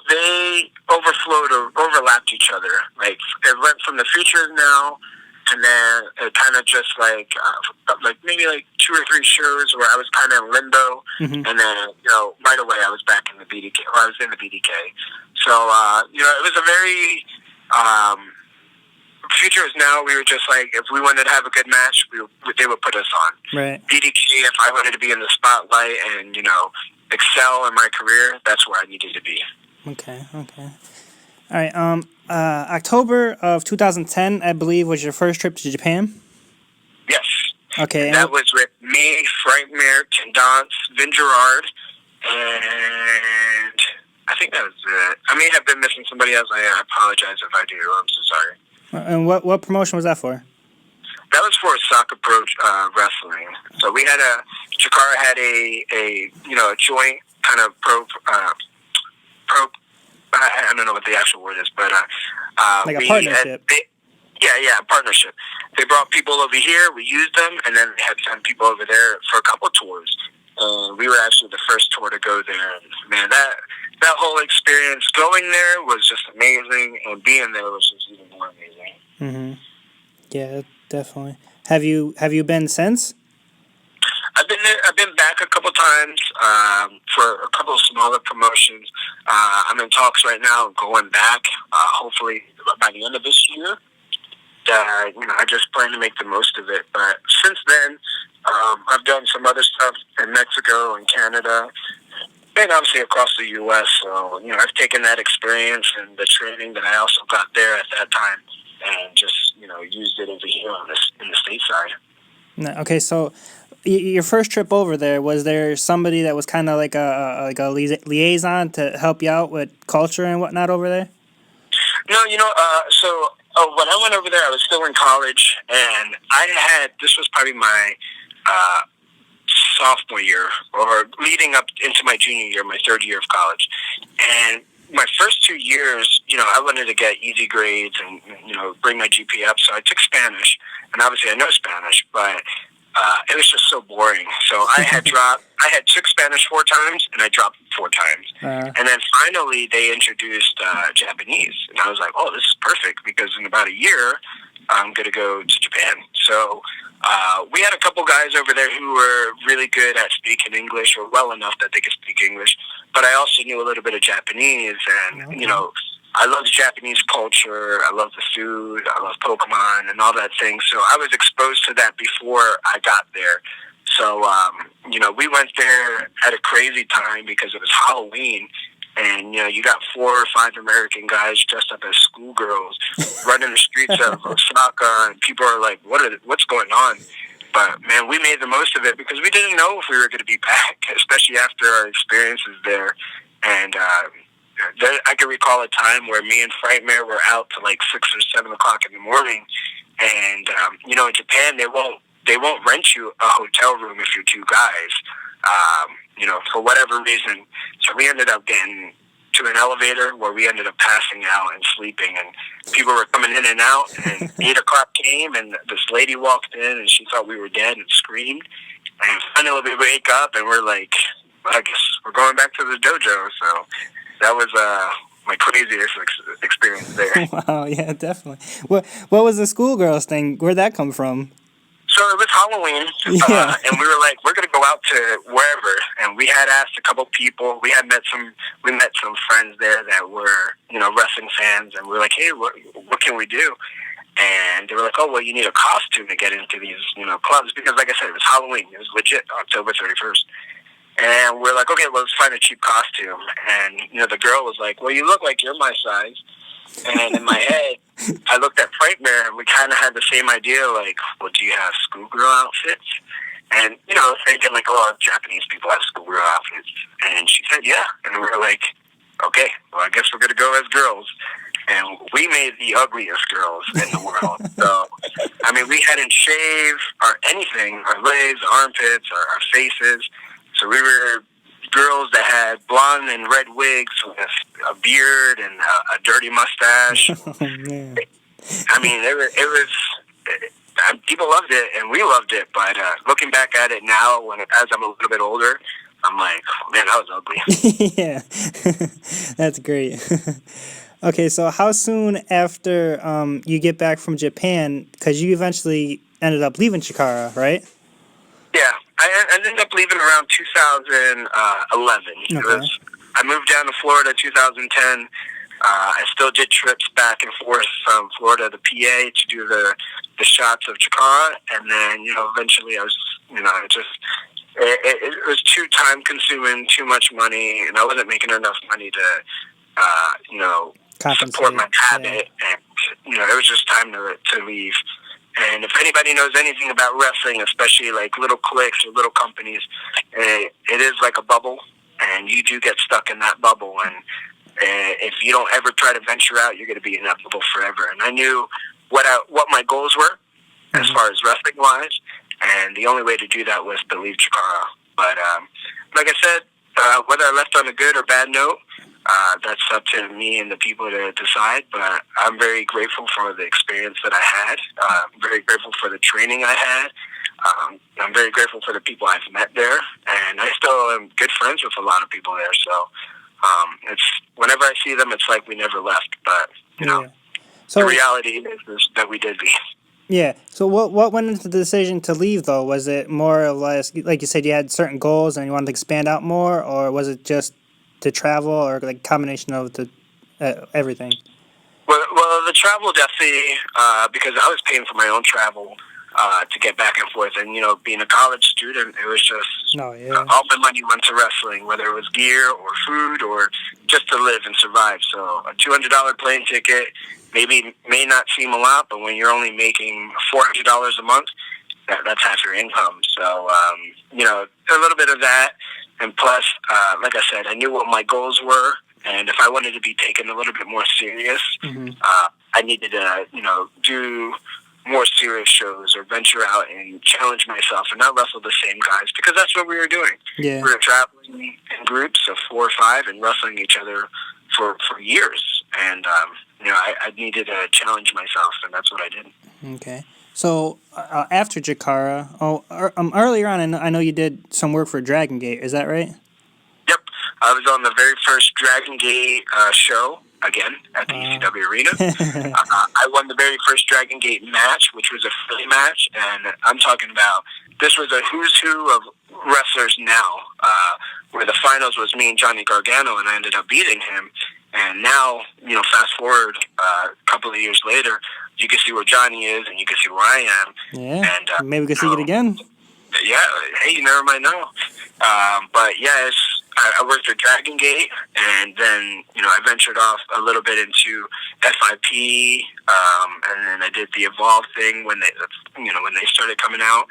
they overlapped each other. Like it went from the Future Now, and then it kind of just maybe 2 or 3 shows where I was kind of in limbo, and then right away I was back in the BDK, or I was in the BDK. So it was a very Future Is Now. We were just if we wanted to have a good match, they would put us on. Right. BDK, if I wanted to be in the spotlight and excel in my career, that's where I needed to be. Okay. All right. October of 2010, I believe, was your first trip to Japan? Yes. Okay. And that was with me, Frank Mir, Tim Donce, Vin Gerard, and think that was it. I may have been missing somebody else. I apologize if I do. I'm so sorry. And what promotion was that for? That was for Soccer Pro Wrestling. So we had Chikara had a joint kind of pro. I don't know what the actual word is, but like a partnership. Partnership. They brought people over here, we used them, and then they had sent people over there for a couple tours. We were actually the first tour to go there. And man, that whole experience going there was just amazing, and being there was just even more amazing. Mm-hmm. Yeah, definitely. Have you been since? I've been there. I've been back a couple times for a couple of smaller promotions. I'm in talks right now, going back. Hopefully by the end of this year. I just plan to make the most of it. But since then, I've done some other stuff in Mexico and Canada, and obviously across the U.S. So I've taken that experience and the training that I also got there at that time, and just used it over here in the stateside. Okay, so your first trip over there, was there somebody that was kind of like a liaison to help you out with culture and whatnot over there? No, when I went over there, I was still in college, and this was probably my sophomore year, or leading up into my junior year, my third year of college. And my first 2 years, I wanted to get easy grades and, bring my GPA up, so I took Spanish. And obviously I know Spanish, but it was just so boring. So I had took Spanish 4 times, and I dropped 4 times. And then finally they introduced Japanese. And I was like, oh, this is perfect, because in about a year, I'm going to go to Japan. So we had a couple guys over there who were really good at speaking English, or well enough that they could speak English. But I also knew a little bit of Japanese, and, I love the Japanese culture. I love the food. I love Pokemon and all that thing. So I was exposed to that before I got there. So, we went there at a crazy time because it was Halloween. And, you got 4 or 5 American guys dressed up as schoolgirls running the streets of Osaka. And people are like, what's going on? But, man, we made the most of it because we didn't know if we were going to be back, especially after our experiences there. And I can recall a time where me and Frightmare were out to like 6 or 7 o'clock in the morning. And, in Japan, they won't rent you a hotel room if you're 2 guys, for whatever reason. So we ended up getting to an elevator where we ended up passing out and sleeping, and people were coming in and out, and 8 o'clock came, and this lady walked in, and she thought we were dead and screamed. And finally we wake up, and we're like, well, I guess we're going back to the dojo. So that was my craziest experience there. Wow, yeah, definitely. What was the schoolgirls thing? Where'd that come from? So it was Halloween, and we were like, we're going to go out to wherever. And we had asked a couple people. We met some friends there that were, wrestling fans. And we were like, hey, what can we do? And they were like, oh, well, you need a costume to get into these, clubs. Because like I said, it was Halloween. It was legit October 31st. And we're like, okay, well, let's find a cheap costume. And, the girl was like, well, you look like you're my size. And in my head, I looked at Frightmare, and we kind of had the same idea, like, well, do you have schoolgirl outfits? And, thinking like, oh, Japanese people have schoolgirl outfits. And she said, yeah. And we were like, okay, well, I guess we're going to go as girls. And we made the ugliest girls in the world. So, I mean, we hadn't shaved or anything, our legs, armpits, our faces. So we were girls that had blonde and red wigs with a beard and a dirty mustache. Oh, man. I mean, it was people loved it, and we loved it. But looking back at it now, as I'm a little bit older, I'm like, oh, man, that was ugly. Yeah, that's great. Okay, so how soon after you get back from Japan, because you eventually ended up leaving Chikara, right? Yeah, I ended up leaving around 2011. Okay. I moved down to Florida 2010. I still did trips back and forth from Florida to PA to do the shots of Chikara, and then eventually I was it was too time consuming, too much money, and I wasn't making enough money to support my habit, and it was just time to leave. And if anybody knows anything about wrestling, especially like little cliques or little companies, it is like a bubble, and you do get stuck in that bubble. And if you don't ever try to venture out, you're going to be inevitable forever. And I knew what my goals were as far as wrestling wise, and the only way to do that was to leave Chikara. But like I said, whether I left on a good or bad note, that's up to me and the people to decide. But I'm very grateful for the experience that I had. I'm very grateful for the training I had. I'm very grateful for the people I've met there, and I still am good friends with a lot of people there. So it's whenever I see them, it's like we never left. But you know, so the reality is that we did leave. Yeah. So what went into the decision to leave, though? Was it more or less, like you said, you had certain goals and you wanted to expand out more, or was it just to travel, or like combination of the everything? Well, the travel definitely, because I was paying for my own travel to get back and forth, and being a college student, it was just all my money went to wrestling, whether it was gear or food or just to live and survive. So a $200 plane ticket may not seem a lot, but when you're only making $400 a month, that's half your income. So a little bit of that, and plus, like I said, I knew what my goals were. And if I wanted to be taken a little bit more serious, I needed to, do more serious shows or venture out and challenge myself and not wrestle the same guys, because that's what we were doing. Yeah. We were traveling in groups of 4 or 5 and wrestling each other for years. And, I needed to challenge myself, and that's what I did. Okay. So after Jakara, earlier on, I know you did some work for Dragon Gate. Is that right? Yep. I was on the very first Dragon Gate show, again, at the ECW Arena. I won the very first Dragon Gate match, which was a Philly match, and I'm talking about, this was a who's who of wrestlers now, where the finals was me and Johnny Gargano, and I ended up beating him. And now, fast forward a couple of years later, you can see where Johnny is, and you can see where I am. Yeah, and maybe we can see it again. Yeah, hey, you never might know. But yeah, I worked for Dragon Gate, and then I ventured off a little bit into FIP, and then I did the Evolve thing when they started coming out.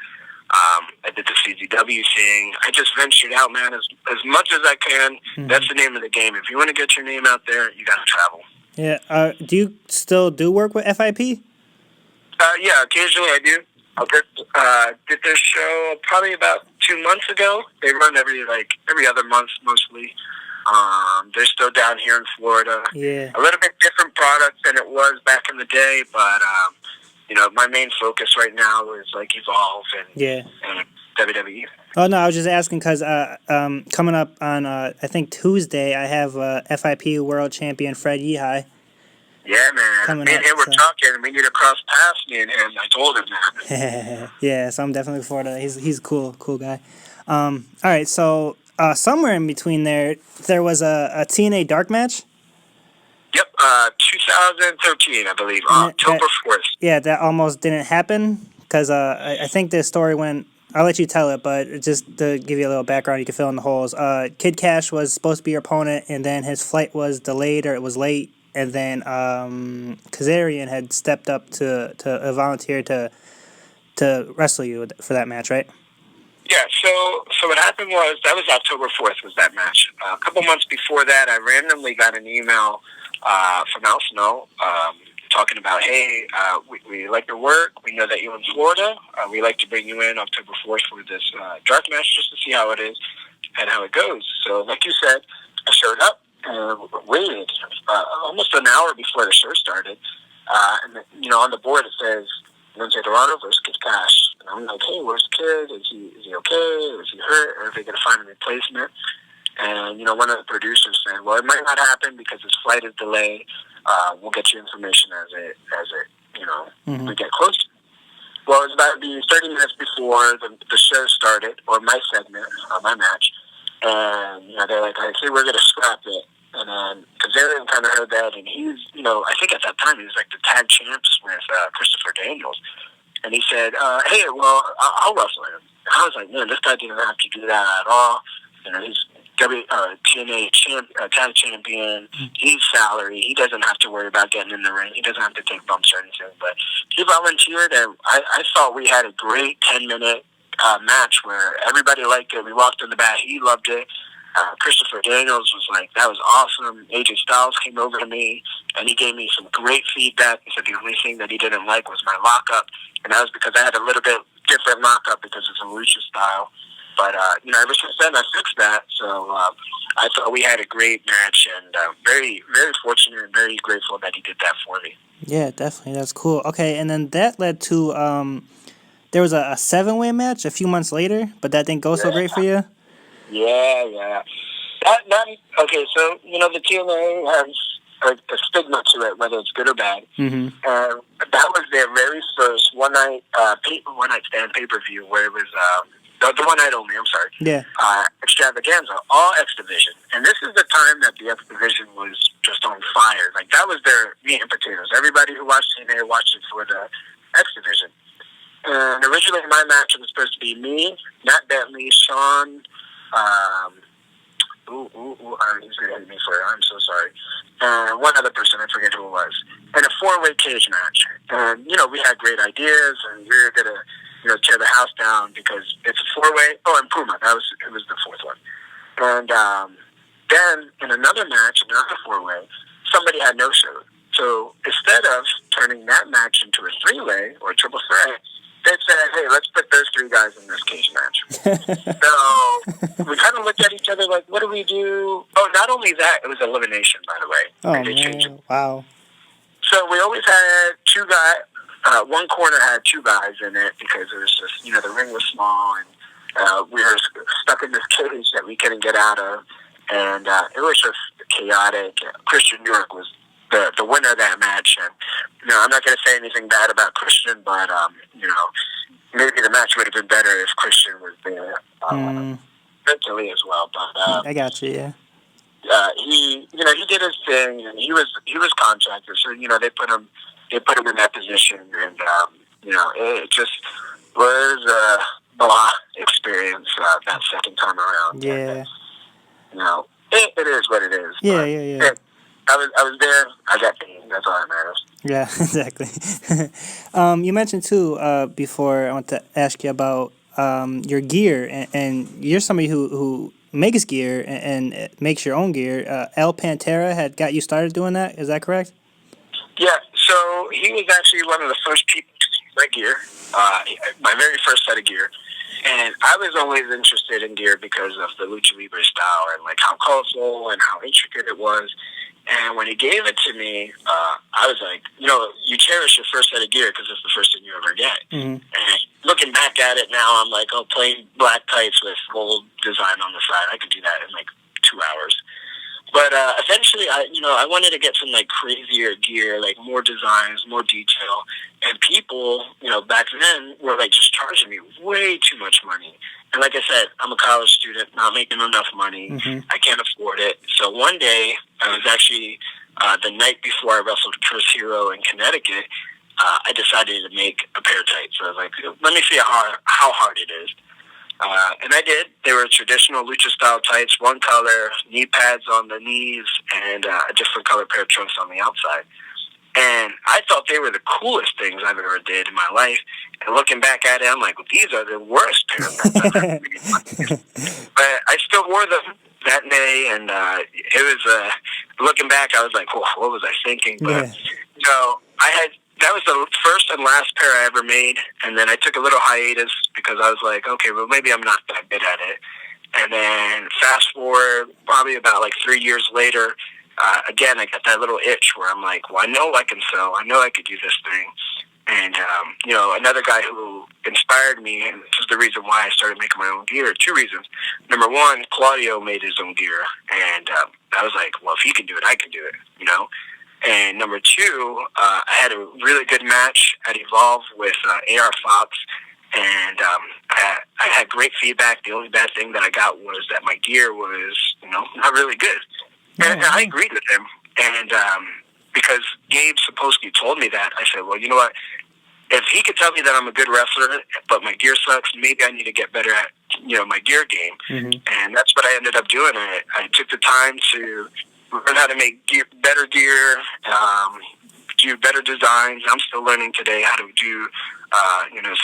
I did the CZW thing. I just ventured out, man, as much as I can. Mm-hmm. That's the name of the game. If you want to get your name out there, you got to travel. Yeah. Do you still do work with FIP? Yeah, occasionally I do. I did their show probably about 2 months ago. They run every other month mostly. They're still down here in Florida. Yeah. A little bit different product than it was back in the day, but my main focus right now is Evolve and WWE. Oh no, I was just asking because coming up on I think Tuesday, I have FIP World Champion Fred Yehai. Yeah, man. Me and him were talking. We need to cross paths, me and him. I told him that. Yeah, so I'm definitely looking forward to that. He's a cool guy. All right, so somewhere in between there was a TNA dark match? Yep, 2013, I believe, October 4th. Yeah, that almost didn't happen because I think the story went... I'll let you tell it, but just to give you a little background, you can fill in the holes. Kid Cash was supposed to be your opponent, and then his flight was delayed or it was late. And then Kazarian had stepped up to volunteer to wrestle you for that match, right? Yeah, so what happened was, that was October 4th was that match. A couple months before that, I randomly got an email from Al Snow talking about, hey, we like your work. We know that you're in Florida. We'd like to bring you in October 4th for this dark match just to see how it is and how it goes. So like you said, I showed up. Waited almost an hour before the show started, and on the board it says Lince Dorado versus Kid Cash, and I'm like, hey, where's the kid? Is he okay? Is he hurt? Or are they gonna find a replacement? And one of the producers said, well, it might not happen because his flight is delayed. We'll get you information as it we get closer. Well, it was about to be 30 minutes before the show started, or my segment, my match. And, they're like, hey, we're going to scrap it. And then Kazarian kind of heard that, and he's, I think at that time he was like the tag champs with Christopher Daniels. And he said, hey, well, I'll wrestle him. And I was like, man, this guy didn't have to do that at all. He's TNA tag champion. He's salary. He doesn't have to worry about getting in the ring. He doesn't have to take bumps or anything. But he volunteered, and I thought we had a great 10-minute match where everybody liked it. We walked in the back. He loved it. Christopher Daniels was like, that was awesome. AJ Styles came over to me, and he gave me some great feedback. He said the only thing that he didn't like was my lockup, and that was because I had a little bit different lockup because it's a lucha style. But, ever since then, I fixed that. So I thought we had a great match, and very, very fortunate and very grateful that he did that for me. Yeah, definitely. That's cool. Okay, and then that led to there was a 7-way match a few months later, but that didn't go so great for you. Yeah. Okay, so, the TNA has a stigma to it, whether it's good or bad. Mm-hmm. That was their very first one-night stand pay-per-view where it was the one night only, I'm sorry. Yeah. Extravaganza, all X Division. And this is the time that the X Division was just on fire. Like, that was their meat and potatoes. Everybody who watched TNA watched it for the X Division. And originally my match was supposed to be me, Matt Bentley, Sean, he's going to hit me for it. I'm so sorry. And one other person, I forget who it was. And a 4-way cage match. And, we had great ideas, and we were going to, tear the house down because it's a 4-way. Oh, and Puma. It was the 4th one. And then in another match, another 4-way, somebody had no show. So instead of turning that match into a 3-way or a triple threat, they said, hey, let's put those 3 guys in this cage match. So we kind of looked at each other like, what do we do? Oh, not only that, it was elimination, by the way. Oh, man. Wow. So we always had 2 guys. One corner had 2 guys in it because it was just, the ring was small and we were stuck in this cage that we couldn't get out of. And it was just chaotic. Christian York was the winner of that match. And, I'm not going to say anything bad about Christian, but, maybe the match would have been better if Christian was there mentally as well. But I got you, yeah. He did his thing, and he was contracted. So, they put him in that position, and, it just was a blah experience that second time around. Yeah. And, it is what it is. Yeah, yeah. I was there. I got paid. That's all that matters. Yeah, exactly. You mentioned, too, before, I want to ask you about your gear, and you're somebody who makes gear and makes your own gear. El Pantera had got you started doing that. Is that correct? Yeah, so he was actually one of the first people to see my gear, my very first set of gear. And I was always interested in gear because of the Lucha Libre style and like how colorful and how intricate it was. And when he gave it to me, I was like, you cherish your first set of gear because it's the first thing you ever get. Mm-hmm. And looking back at it now, I'm like, plain black tights with gold design on the side. I could do that in like 2 hours. But eventually, I wanted to get some like crazier gear, like more designs, more detail. And people, back then were like just charging me way too much money. And like I said, I'm a college student, not making enough money. Mm-hmm. I can't afford it. So one day, I was actually the night before I wrestled Chris Hero in Connecticut. I decided to make a pair of tights. So I was like, let me see how hard it is. And I did. They were traditional lucha-style tights, one color, knee pads on the knees, and a different color pair of trunks on the outside. And I thought they were the coolest things I've ever did in my life. And looking back at it, I'm like, well, these are the worst pair of tights I've ever made. But I still wore them that day, and it was, looking back, I was like, what was I thinking? But, that was the first and last pair I ever made, and then I took a little hiatus because I was like, okay, well, maybe I'm not that good at it. And then fast forward, probably about like 3 years later, again, I got that little itch where I'm like, well, I know I can sew. I know I could do this thing. And, another guy who inspired me, and this is the reason why I started making my own gear, 2 reasons. Number one, Claudio made his own gear, and I was like, well, if he can do it, I can do it, And number 2, I had a really good match at Evolve with AR Fox, and I had great feedback. The only bad thing that I got was that my gear was, not really good. And I agreed with him. And because Gabe Sapolsky told me that, I said, well, you know what? If he could tell me that I'm a good wrestler, but my gear sucks, maybe I need to get better at, my gear game. Mm-hmm. And that's what I ended up doing. I took the time to learn how to make better gear, do better designs. I'm still learning today how to do,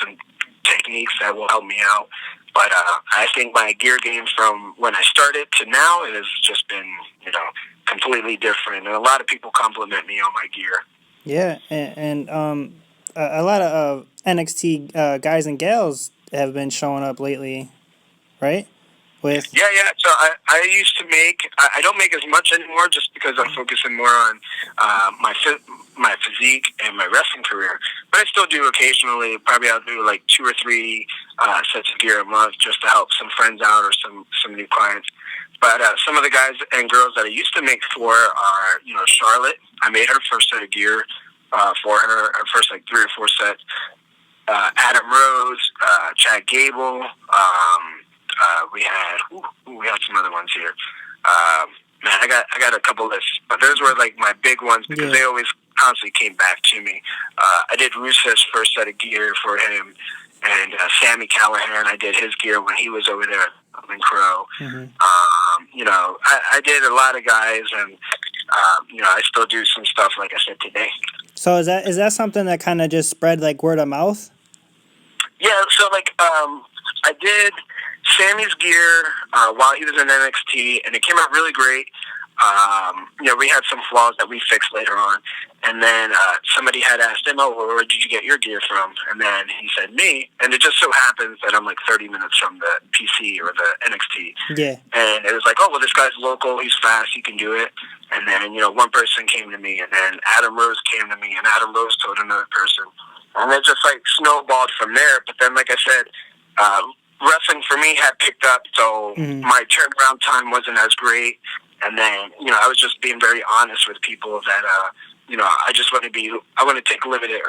some techniques that will help me out. But I think my gear game from when I started to now has just been, completely different. And a lot of people compliment me on my gear. Yeah, and a lot of NXT guys and gals have been showing up lately, right? With Yeah. So I used to make. I don't make as much anymore, just because I'm focusing more on my physique and my wrestling career. But I still do occasionally. Probably I'll do like 2 or 3 sets of gear a month, just to help some friends out or some new clients. But some of the guys and girls that I used to make for are, Charlotte. I made her first set of gear for her first like 3 or 4 sets. Adam Rose, Chad Gable. We had some other ones here. Man, I got a couple lists, but those were like my big ones because they always constantly came back to me. I did Rusev's first set of gear for him, and Sammy Callahan. I did his gear when he was over there in Crow. Mm-hmm. I did a lot of guys, and I still do some stuff like I said today. So is that something that kind of just spread like word of mouth? Yeah, so like I did Sammy's gear while he was in NXT, and it came out really great. We had some flaws that we fixed later on, and then somebody had asked him, "Oh, where did you get your gear from?" And then he said, "Me." And it just so happens that I'm like 30 minutes from the PC or the NXT. Yeah. And it was like, "Oh, well, this guy's local. He's fast. He can do it." And then one person came to me, and then Adam Rose came to me, and Adam Rose told another person, and it just like snowballed from there. But then, like I said, wrestling for me had picked up, so my turnaround time wasn't as great. And then, I was just being very honest with people that, I just want to take limited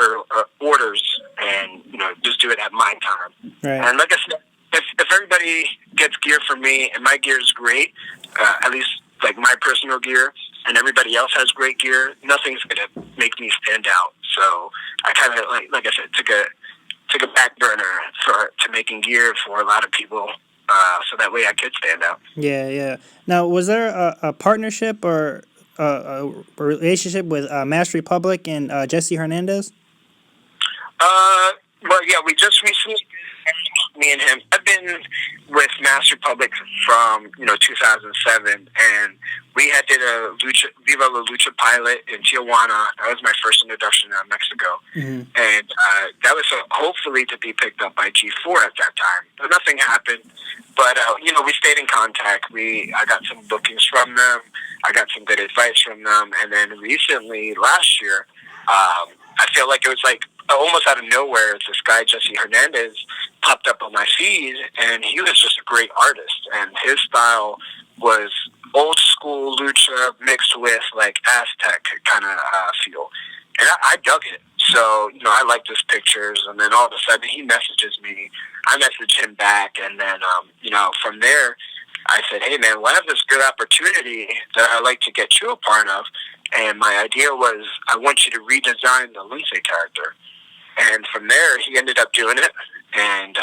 orders and, just do it at my time. Right. And like I said, if everybody gets gear from me and my gear is great, at least like my personal gear, and everybody else has great gear, nothing's going to make me stand out. So I kind of, like I said, took a back burner to making gear for a lot of people, so that way I could stand out. Yeah. Now, was there a partnership or a relationship with Mass Republic and Jesse Hernandez? Well, yeah, we just recently, me and him, I've been with Mass Republic from 2007, and we had did a Viva La Lucha pilot in Tijuana. That was my first introduction to Mexico, and that was hopefully to be picked up by G4 at that time, but nothing happened. But we stayed in contact. I got some bookings from them. I got some good advice from them, and then recently, last year, I feel like it was like almost out of nowhere, this guy Jesse Hernandez popped up on my feed, and he was just a great artist, and his style was old school lucha mixed with like Aztec kind of feel, and I dug it. So I liked his pictures, and then all of a sudden he messages me. I message him back, and then from there I said, "Hey man, well, I have this good opportunity that I'd like to get you a part of." And my idea was, I want you to redesign the Lince character. And from there, he ended up doing it. And,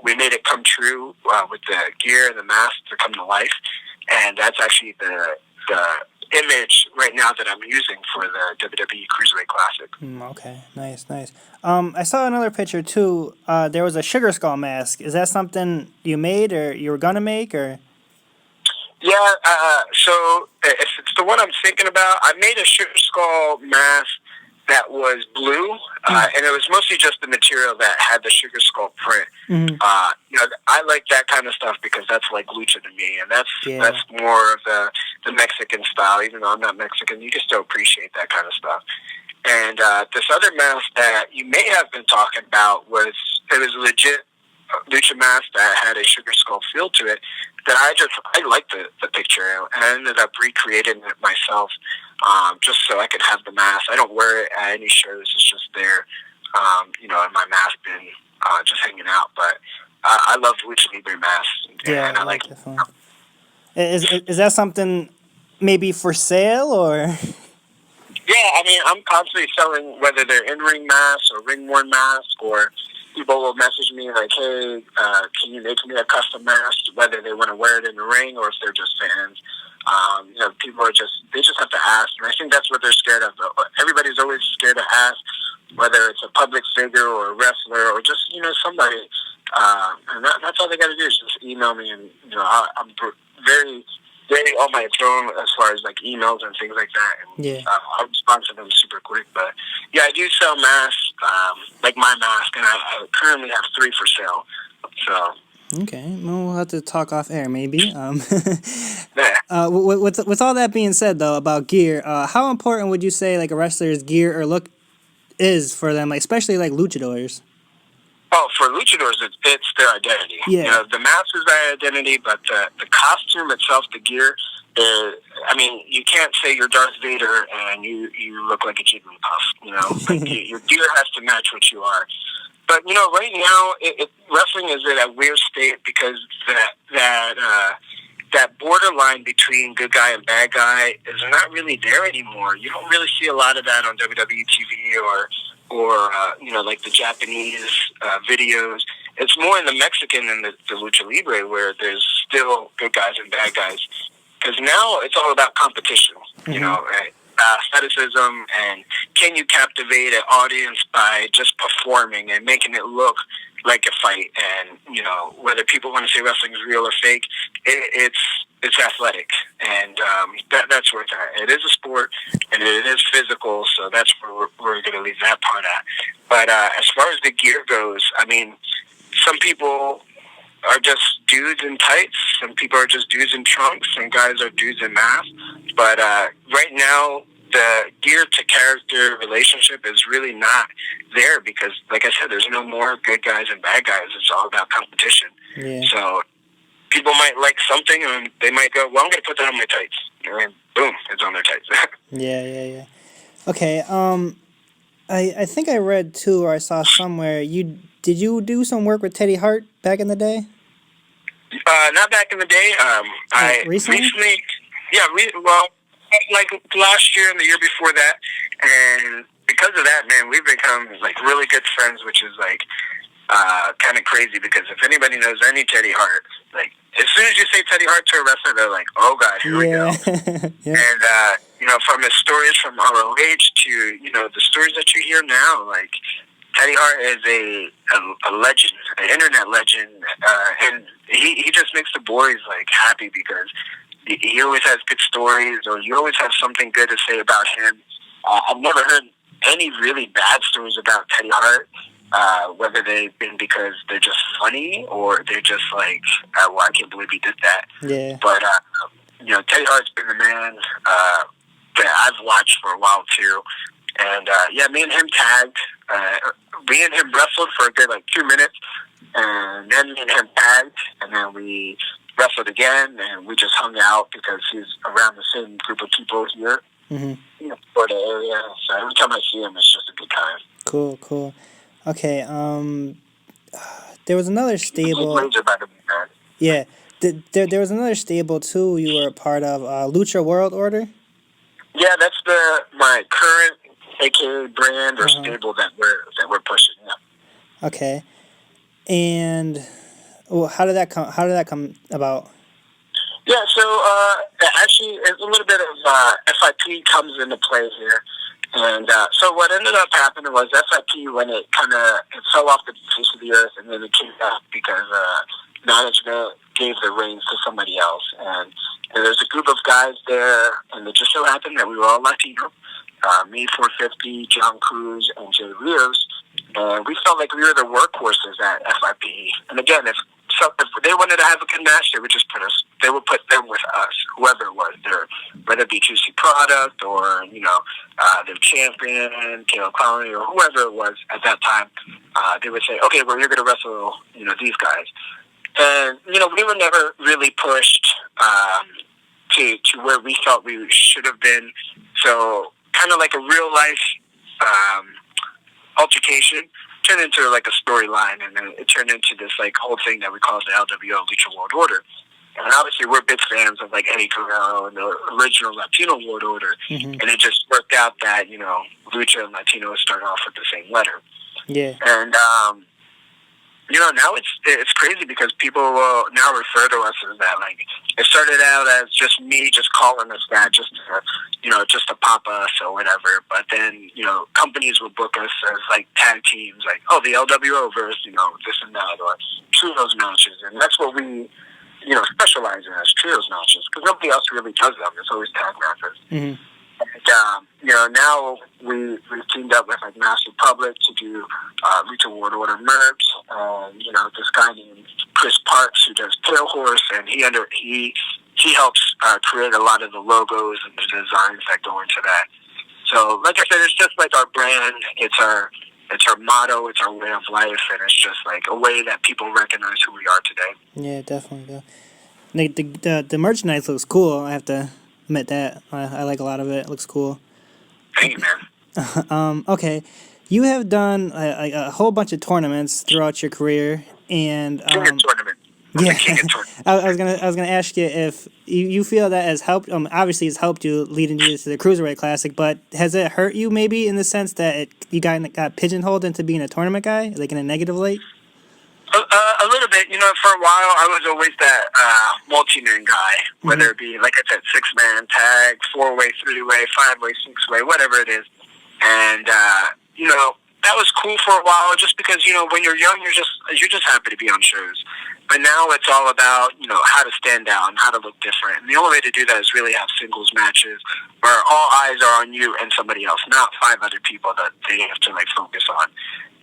we made it come true with the gear and the mask to come to life. And that's actually the image right now that I'm using for the WWE Cruiserweight Classic. Okay, nice. I saw another picture, too. There was a Sugar Skull mask. Is that something you made or you were going to make, or...? Yeah, so if it's the one I'm thinking about, I made a Sugar Skull mask that was blue, and it was mostly just the material that had the Sugar Skull print. I like that kind of stuff because that's like lucha to me, and that's more of the Mexican style. Even though I'm not Mexican, you can still appreciate that kind of stuff. And this other mask that you may have been talking about was legit lucha mask that had a Sugar Skull feel to it. That I liked the picture, and I ended up recreating it myself, just so I could have the mask. I don't wear it at any shows; it's just there, in my mask bin, just hanging out. But I love Lucha Libre masks, and I like it. Is that something maybe for sale or? Yeah, I mean, I'm constantly selling, whether they're in-ring masks or ring-worn masks, or people will message me like, "Hey, can you make me a custom mask?" Whether they want to wear it in the ring or if they're just fans. People they just have to ask, and I think that's what they're scared of. Everybody's always scared to ask, whether it's a public figure or a wrestler or just somebody. And that's all they got to do is just email me, and I'm very, very on my phone as far as like emails and things like that. And, Yeah. I'll respond to them super quick. But yeah, I do sell masks, like my mask, and I currently have 3 for sale. So. Okay, well, we'll have to talk off air maybe. Yeah. With all that being said though about gear, how important would you say like a wrestler's gear or look is for them, like especially like luchadors? Oh, for luchadors, it's their identity. Yeah. The mask is their identity, but the costume itself, the gear, you can't say you're Darth Vader and you look like a Jigglypuff. Like your gear has to match what you are. But right now, wrestling is in a weird state because that borderline between good guy and bad guy is not really there anymore. You don't really see a lot of that on WWE TV or like the Japanese videos. It's more in the Mexican and the Lucha Libre where there's still good guys and bad guys. Because now it's all about competition, right? Athleticism, and can you captivate an audience by just performing and making it look like a fight? And whether people want to say wrestling is real or fake, it's athletic, and that's where it's at. It is a sport, and it is physical, so that's where we're going to leave that part at. But as far as the gear goes, some people are just dudes in tights. Some people are just dudes in trunks. Some guys are dudes in masks. But right now, the gear to character relationship is really not there because, like I said, there's no more good guys and bad guys. It's all about competition. Yeah. So people might like something and they might go, well, I'm going to put that on my tights. And boom, it's on their tights. Yeah. Okay, I think I read too, or I saw somewhere, did you do some work with Teddy Hart back in the day? Not back in the day. I recently, like last year and the year before that, and because of that, man, we've become like really good friends, which is like kind of crazy because if anybody knows any Teddy Hart, like as soon as you say Teddy Hart to a wrestler, they're like, oh god, here we go. Yeah. And from his stories from ROH to the stories that you hear now, like Teddy Hart is a legend, an internet legend, and he just makes the boys like happy because he always has good stories, or you always have something good to say about him. I've never heard any really bad stories about Teddy Hart, whether they've been because they're just funny or they're just like, well, I can't believe he did that. Yeah. But Teddy Hart's been the man that I've watched for a while too. And me and him tagged. Me and him wrestled for a good 2 minutes, and then me and him tagged, and then we wrestled again, and we just hung out because he's around the same group of people here, for the area. So every time I see him, it's just a good time. Cool. Okay, there was another stable. Yeah, there was another stable too. You were a part of Lucha World Order. Yeah, that's my current AKA brand or stable that we're pushing. Yeah. Okay, and how did that come about? Yeah, so actually, a little bit of FIP comes into play here, and so what ended up happening was FIP when it fell off the face of the earth, and then it came back because management gave the reins to somebody else, and there's a group of guys there, and it just so happened that we were all Latino. Me, 450, John Cruz, and Jay Rios, and we felt like we were the workhorses at FIP. And again, if they wanted to have a good match, they would put them with us, whoever it was, whether it be Juicy Product or their champion, Caleb Conley, or whoever it was at that time. They would say, okay, well, you're going to wrestle these guys. And we were never really pushed to where we felt we should have been. So kind of like a real life altercation turned into like a storyline, and then it turned into this whole thing that we call the LWO, Lucha World Order. And obviously we're big fans of Eddie Guerrero and the original Latino World Order, and it just worked out that Lucha and Latino started off with the same letter. Yeah. And Now it's crazy because people will now refer to us as that. Like, it started out as just me just calling us that, just to pop us or whatever. But then, companies will book us as like tag teams, like, oh, the LWO versus, this and that, or trios matches, and that's what we, specialize in as trios matches because nobody else really does them. It's always tag matches. Mm-hmm. Now we've teamed up with like Mass Republic to do Lucha World Order merch. This guy named Chris Parks who does Pale Horse, and he helps create a lot of the logos and the designs that go into that. So, like I said, it's just like our brand. It's our motto. It's our way of life, and it's just like a way that people recognize who we are today. Yeah, definitely. Like the merchandise looks cool. I have to admit that I like a lot of it. It looks cool. Thank you, man. Okay, you have done a whole bunch of tournaments throughout your career, and King of tournament. yeah, King of tournament. I was gonna ask you if you feel that has helped. Obviously, it's helped you leading you to the Cruiserweight Classic, but has it hurt you maybe in the sense that you got pigeonholed into being a tournament guy, like in a negative light? A little bit. For a while, I was always that multi-man guy, whether it be, like I said, 6-man tag, 4-way, 3-way, 5-way, 6-way, whatever it is. And, that was cool for a while just because, when you're young, you're just happy to be on shows. But now it's all about, how to stand out and how to look different. And the only way to do that is really have singles matches where all eyes are on you and somebody else, not 5 other people that they have to, focus on.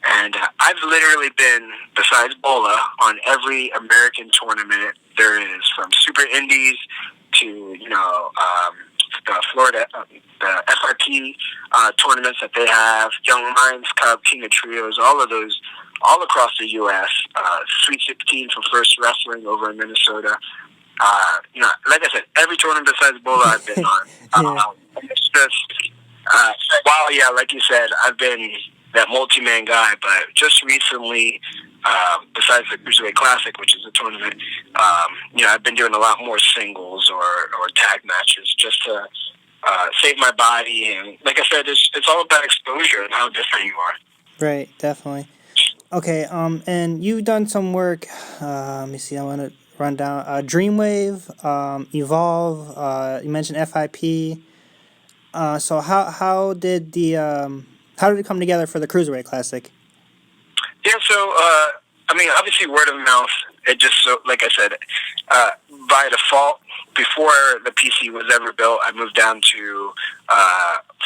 And I've literally been, besides Bola, on every American tournament there is, from Super Indies to, the Florida, the FRP tournaments that they have, Young Lions Cup, King of Trios, all of those, all across the U.S. Sweet 16 for First Wrestling over in Minnesota. Like I said, every tournament besides Bola I've been on. It's just, like you said, I've been that multi-man guy, but just recently, besides the Cruiserweight Classic, which is a tournament, I've been doing a lot more singles or tag matches just to save my body. And like I said, it's all about exposure and how different you are. Right, definitely. Okay, and you've done some work. Let me see. I want to run down Dreamwave, Evolve. You mentioned FIP. So how did it come together for the Cruiserweight Classic? Yeah, so obviously word of mouth. It just, so like I said, by default, before the PC was ever built, I moved down to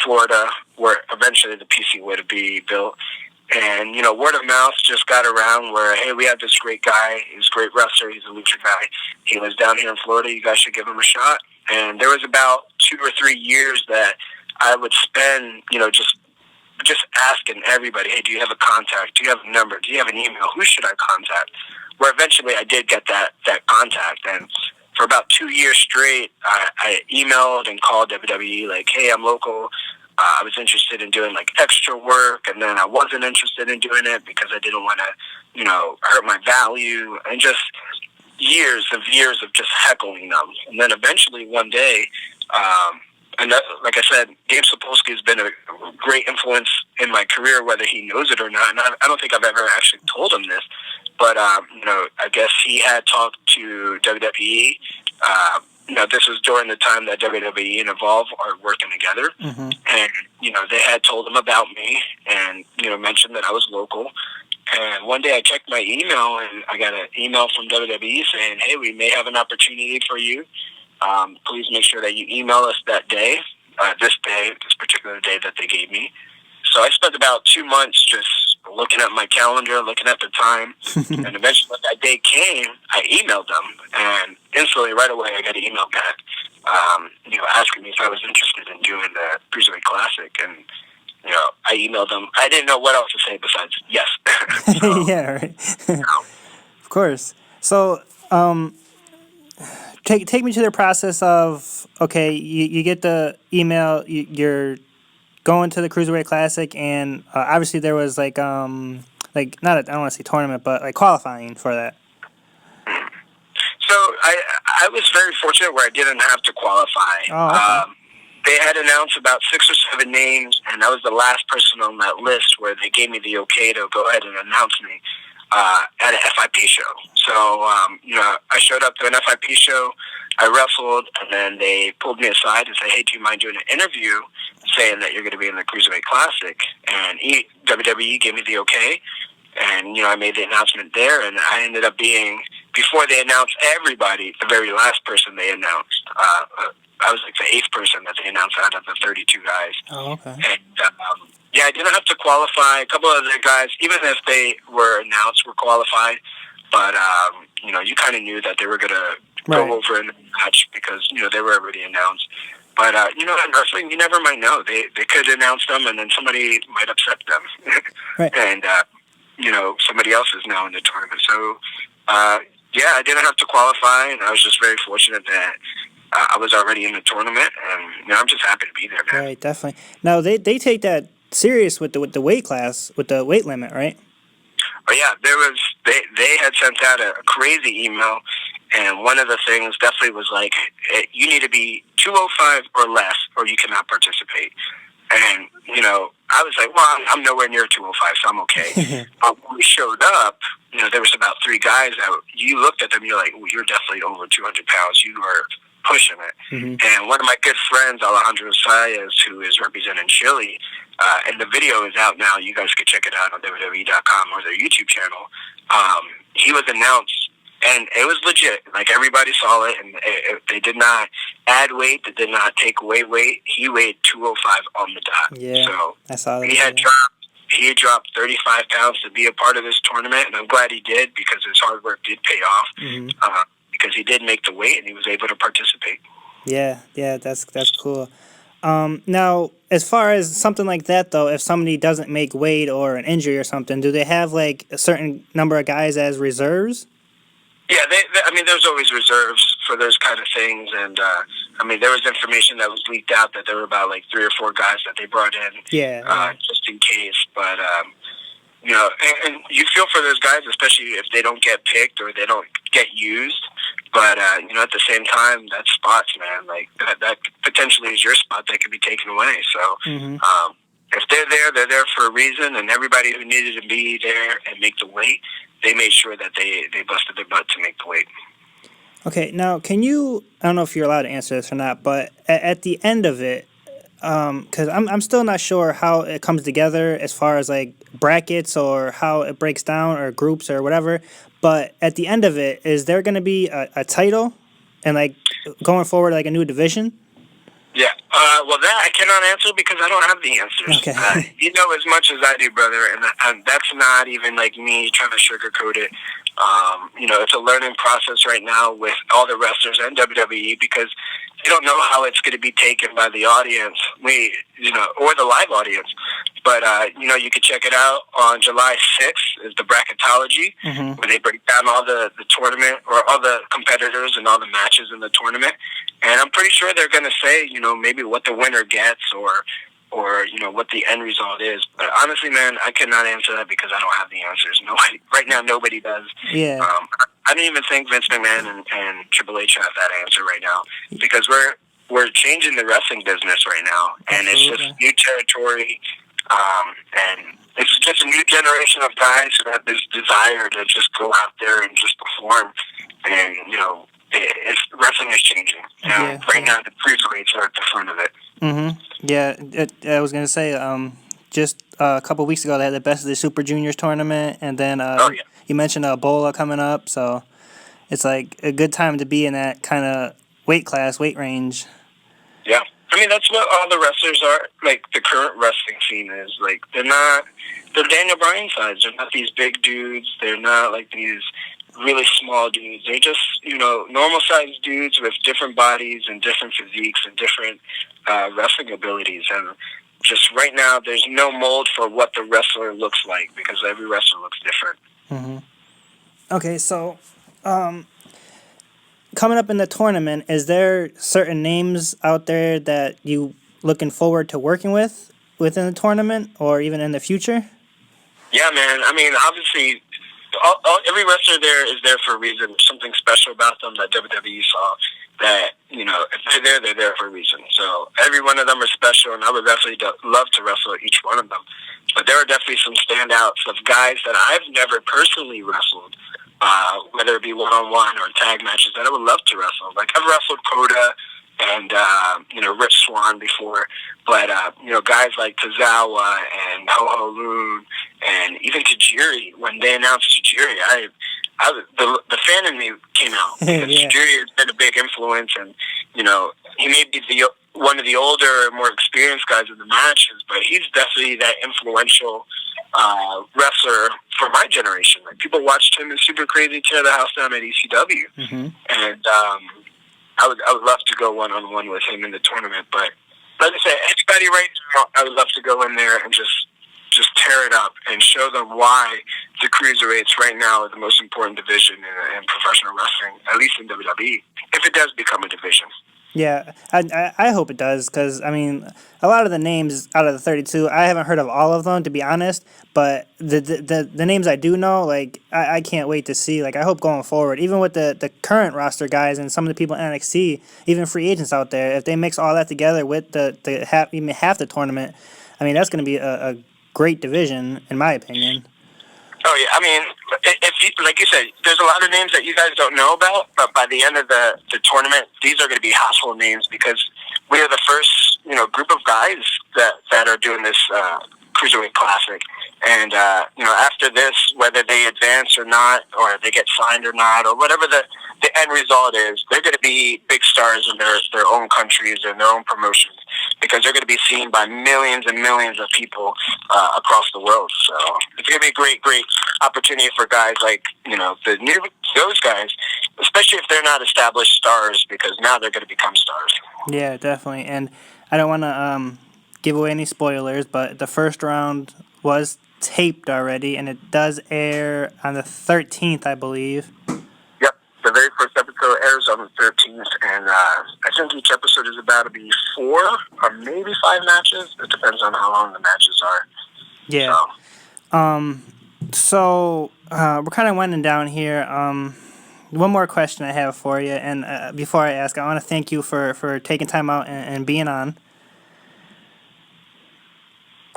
Florida, where eventually the PC would be built. And, word of mouth just got around where, hey, we have this great guy. He's a great wrestler. He's a lucha guy. He lives down here in Florida. You guys should give him a shot. And there was about 2 or 3 years that I would spend, just asking everybody, hey, do you have a contact? Do you have a number? Do you have an email? Who should I contact? Where eventually I did get that contact. And for about 2 years straight, I emailed and called WWE like, hey, I'm local. I was interested in doing extra work, and then I wasn't interested in doing it because I didn't want to, hurt my value, and just years of just heckling them. And then eventually one day, and that, like I said, Gabe Sapolsky has been a great influence in my career, whether he knows it or not. And I don't think I've ever actually told him this, but I guess he had talked to WWE. This was during the time that WWE and Evolve are working together. Mm-hmm. And, they had told him about me and, mentioned that I was local. And one day I checked my email and I got an email from WWE saying, hey, we may have an opportunity for you. Please make sure that you email us that day, this particular day that they gave me. So I spent about 2 months just looking at my calendar, looking at the time, and eventually when that day came, I emailed them, and instantly, right away, I got an email back, asking me if I was interested in doing the Cruiserweight Classic, and, I emailed them. I didn't know what else to say besides yes. So, yeah, right. Of course. So, take me to the process of, okay, you get the email, you're going to the Cruiserweight Classic, and obviously there was I don't want to say tournament, but qualifying for that. So I was very fortunate where I didn't have to qualify. Oh, okay. They had announced about 6 or 7 names, and I was the last person on that list where they gave me the okay to go ahead and announce me. at an FIP show. So, I showed up to an FIP show, I wrestled, and then they pulled me aside and said, hey, do you mind doing an interview saying that you're going to be in the Cruiserweight Classic? And WWE gave me the okay. And, I made the announcement there, and I ended up being, before they announced everybody, the very last person they announced. I was like the 8th person that they announced out of the 32 guys. Oh, okay. And, I didn't have to qualify. A couple of the guys, even if they were announced, were qualified. But, you kind of knew that they were going to go over in the match because, they were already announced. But, in wrestling, you never might know. They could announce them, and then somebody might upset them. Right. And, somebody else is now in the tournament. So, I didn't have to qualify, and I was just very fortunate that I was already in the tournament, and I'm just happy to be there, man. Right, definitely. Now, they take that serious with the weight class, with the weight limit, right? Oh, yeah, they had sent out a crazy email, and one of the things definitely was like, you need to be 205 or less, or you cannot participate. And, I was like, well, I'm nowhere near 205, so I'm okay. When we showed up, there was about 3 guys that you looked at them, you're like, well, you're definitely over 200 pounds. You are pushing it. Mm-hmm. And one of my good friends, Alejandro Sayas, who is representing Chile, and the video is out now. You guys can check it out on WWE.com or their YouTube channel. He was announced, and it was legit. Like, everybody saw it, and they did not add weight. They did not take away weight. He weighed 205 on the dot. Yeah, so I saw that. He had dropped 35 pounds to be a part of this tournament, and I'm glad he did because his hard work did pay off. Mm-hmm. Because he did make the weight, and he was able to participate. Yeah, that's cool. Now, as far as something like that, though, if somebody doesn't make weight or an injury or something, do they have, like, a certain number of guys as reserves? Yeah, there's always reserves for those kind of things, and, there was information that was leaked out that there were about, like, 3 or 4 guys that they brought in, just in case, but, and you feel for those guys, especially if they don't get picked or they don't get used. But, at the same time, that's spots, man. Like, that potentially is your spot that could be taken away. So, if they're there for a reason, and everybody who needed to be there and make the weight, they made sure that they busted their butt to make the weight. Okay, now, I don't know if you're allowed to answer this or not, but at the end of it, because I'm still not sure how it comes together as far as, like, brackets or how it breaks down or groups or whatever. But at the end of it, is there going to be a title and, like, going forward, like, a new division? Yeah. Well, that I cannot answer because I don't have the answers. Okay. You know as much as I do, brother, and that's not even, like, me trying to sugarcoat it. It's a learning process right now with all the wrestlers and WWE because they don't know how it's going to be taken by the audience, or the live audience. But, you can check it out on July 6th is the bracketology, where they break down all the tournament or all the competitors and all the matches in the tournament. And I'm pretty sure they're going to say, maybe what the winner gets or what the end result is. But honestly, man, I cannot answer that because I don't have the answers. Nobody does. Yeah. I don't even think Vince McMahon and Triple H have that answer right now because we're changing the wrestling business right now, and it's just new territory, and it's just a new generation of guys who have this desire to just go out there and just perform, and wrestling is changing. Right now the cruiserweights are at the front of it. Mm-hmm. Yeah, I was gonna say, just a couple weeks ago they had the Best of the Super Juniors tournament, and then you mentioned Ebola coming up, so it's like a good time to be in that kind of weight range. Yeah, that's what all the wrestlers are. Like the current wrestling scene is like they're Daniel Bryan size. They're not these big dudes. They're not like these really small dudes. They're just, normal sized dudes with different bodies and different physiques and different wrestling abilities. And just right now, there's no mold for what the wrestler looks like because every wrestler looks different. Mm-hmm. Okay, so coming up in the tournament, is there certain names out there that you looking forward to working within the tournament or even in the future? Yeah, man. Obviously, every wrestler there is there for a reason. There's something special about them that WWE saw that, if they're there for a reason. So every one of them are special, and I would definitely love to wrestle each one of them. But there are definitely some standouts of guys that I've never personally wrestled, whether it be one-on-one or tag matches, that I would love to wrestle. Like, I've wrestled Coda and, Rich Swann before, but, guys like Tozawa and Ho-Ho Loon and even Tajiri, when they announced Tajiri, the fan in me came out. Because Yeah. Tajiri has been a big influence, and, he may be one of the older, more experienced guys in the matches, but he's definitely that influential wrestler for my generation. Like, people watched him in Super Crazy tear the house down at ECW, and I would love to go one-on-one with him in the tournament. But like I said, anybody right now, I would love to go in there and just tear it up and show them why the Cruiserweights right now are the most important division in professional wrestling, at least in WWE, if it does become a division. Yeah, I hope it does, because, I mean, a lot of the names out of the 32, I haven't heard of all of them, to be honest, but the names I do know, like, I can't wait to see. Like, I hope going forward, even with the current roster guys and some of the people in NXT, even free agents out there, if they mix all that together with even half the tournament, I mean, that's going to be a great division, in my opinion. Oh, yeah. I mean, like you said, there's a lot of names that you guys don't know about, but by the end of the tournament, these are going to be household names, because we are the first, group of guys that are doing this Cruiserweight Classic. And, after this, whether they advance or not, or they get signed or not, or whatever the end result is, they're going to be big stars in their own countries and their own promotions, because they're going to be seen by millions and millions of people across the world. So it's going to be a great, great opportunity for guys like, those guys, especially if they're not established stars, because now they're going to become stars. Yeah, definitely. And I don't want to give away any spoilers, but the first round was taped already, and it does air on the 13th, I believe. Yep, the very first episode airs on the 13th, and I think each episode is about to be 4 or maybe 5 matches. It depends on how long the matches are. Yeah. So we're kind of winding down here. One more question I have for you, and before I ask, I want to thank you for taking time out and being on.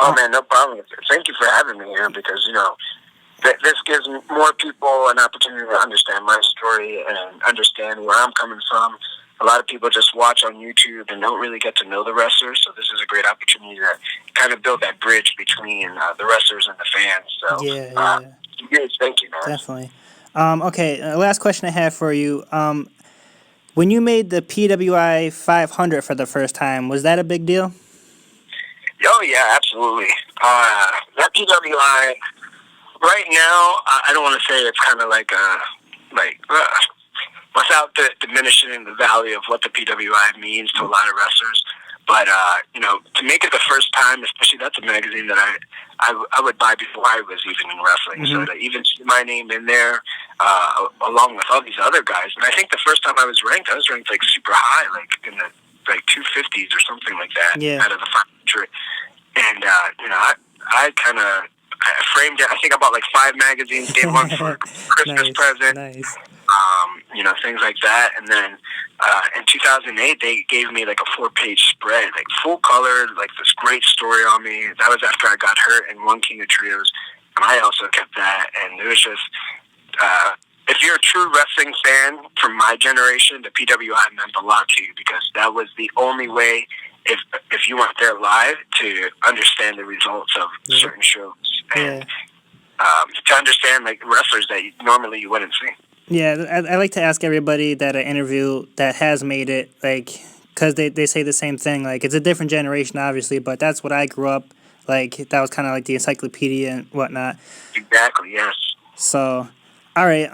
Oh, man, no problem. Thank you for having me here, because, this gives more people an opportunity to understand my story and understand where I'm coming from. A lot of people just watch on YouTube and don't really get to know the wrestlers, so this is a great opportunity to kind of build that bridge between the wrestlers and the fans. So, yes, thank you, man. Definitely. Okay, last question I have for you. When you made the PWI 500 for the first time, was that a big deal? Oh, yeah, absolutely. That PWI, right now, I don't want to say it's kind of without diminishing the value of what the PWI means to a lot of wrestlers. But, to make it the first time, especially, that's a magazine that I would buy before I was even in wrestling. So to even see my name in there, along with all these other guys. And I think the first time I was ranked like super high, like in the 250s or something like that, out of the 500. And, I kind of framed it. I think I bought like 5 magazines, gave one for Christmas present. Nice. Things like that. And then in 2008, they gave me like a 4-page spread, like full color, like this great story on me. That was after I got hurt and won King of Trios. And I also kept that. And it was just, if you're a true wrestling fan from my generation, the PWI meant a lot to you, because that was the only way, if you weren't there live, to understand the results of certain shows. And to understand like wrestlers that normally you wouldn't see. Yeah, I like to ask everybody that I interview that has made it, like, because they say the same thing. Like, it's a different generation, obviously, but that's what I grew up, like, that was kind of like the encyclopedia and whatnot. Exactly, yes. So, all right,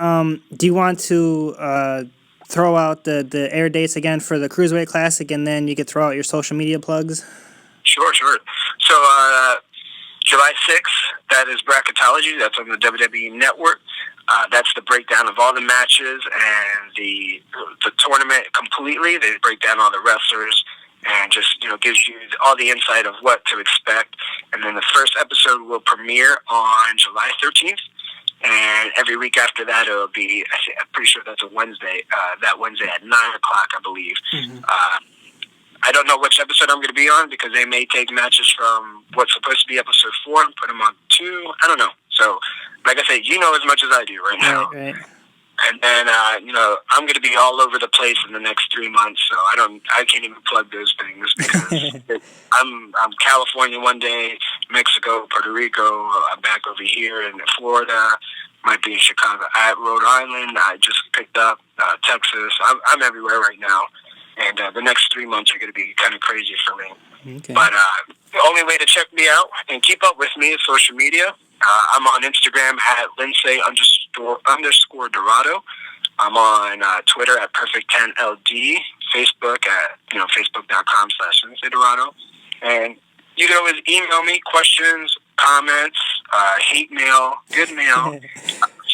do you want to throw out the air dates again for the Cruiserweight Classic, and then you could throw out your social media plugs? Sure. So, July 6th, that is Bracketology. That's on the WWE Network. That's the breakdown of all the matches and the tournament completely. They break down all the wrestlers and just, gives you all the insight of what to expect. And then the first episode will premiere on July 13th. And every week after that, it'll be, I'm pretty sure that's a Wednesday, that Wednesday at 9 o'clock, I believe. Mm-hmm. I don't know which episode I'm going to be on because they may take matches from what's supposed to be episode 4 and put them on 2. I don't know. So, like I said, you know as much as I do right now. Right. And then, I'm going to be all over the place in the next 3 months, so I can't even plug those things because I'm California one day, Mexico, Puerto Rico, I'm back over here in Florida, might be in Chicago, at Rhode Island, I just picked up Texas. I'm everywhere right now, and the next 3 months are going to be kind of crazy for me. Okay. But the only way to check me out and keep up with me is social media. I'm on Instagram at Lince__ Dorado. I'm on Twitter at Perfect10LD. Facebook at Facebook.com/Lince Dorado. And you can always email me questions, comments, hate mail, good mail,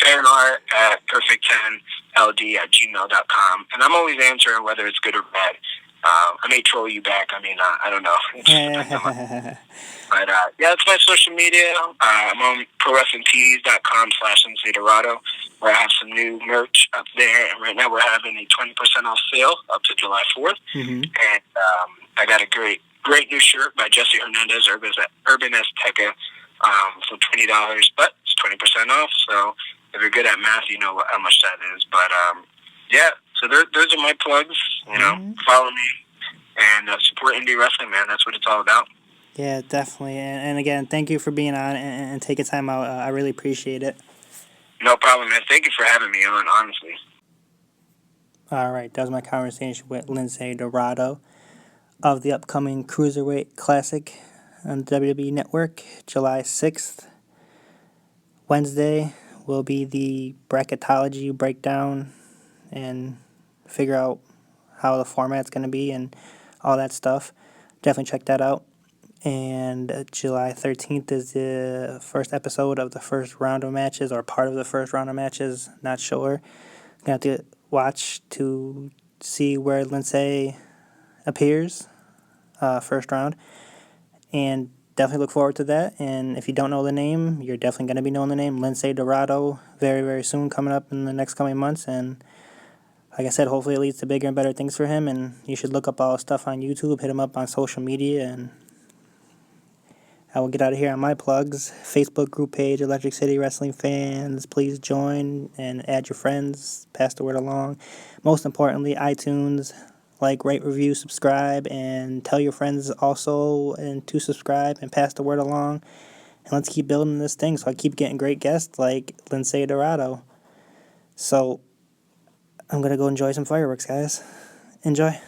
fan art at Perfect10LD@gmail.com. And I'm always answering whether it's good or bad. I may troll you back. I mean, I don't know. It just depends on But, that's my social media. I'm on ProWrestlingTees.com/Lince Dorado, where I have some new merch up there. And right now we're having a 20% off sale up to July 4th. Mm-hmm. And I got a great new shirt by Jesse Hernandez, Urban Azteca, for $20. But it's 20% off. So if you're good at math, you know how much that is. But, so those are my plugs. Follow me and support indie wrestling, man. That's what it's all about. Yeah, definitely. And again, thank you for being on and taking time out. I really appreciate it. No problem, man. Thank you for having me on, honestly. All right, that was my conversation with Lince Dorado of the upcoming Cruiserweight Classic on the WWE Network, July 6th. Wednesday will be the bracketology breakdown and figure out how the format's going to be and all that stuff. Definitely check that out. And July 13th is the first episode of the first round of matches, or part of the first round of matches. Not sure. Gonna have to watch to see where Lince appears, first round. And definitely look forward to that. And if you don't know the name, you're definitely going to be knowing the name. Lince Dorado, very, very soon, coming up in the next coming months. And like I said, hopefully it leads to bigger and better things for him. And you should look up all his stuff on YouTube, hit him up on social media, and I will get out of here on my plugs. Facebook group page, Electric City Wrestling Fans. Please join and add your friends. Pass the word along. Most importantly, iTunes. Like, rate, review, subscribe, and tell your friends also and to subscribe and pass the word along. And let's keep building this thing so I keep getting great guests like Lince Dorado. So I'm going to go enjoy some fireworks, guys. Enjoy.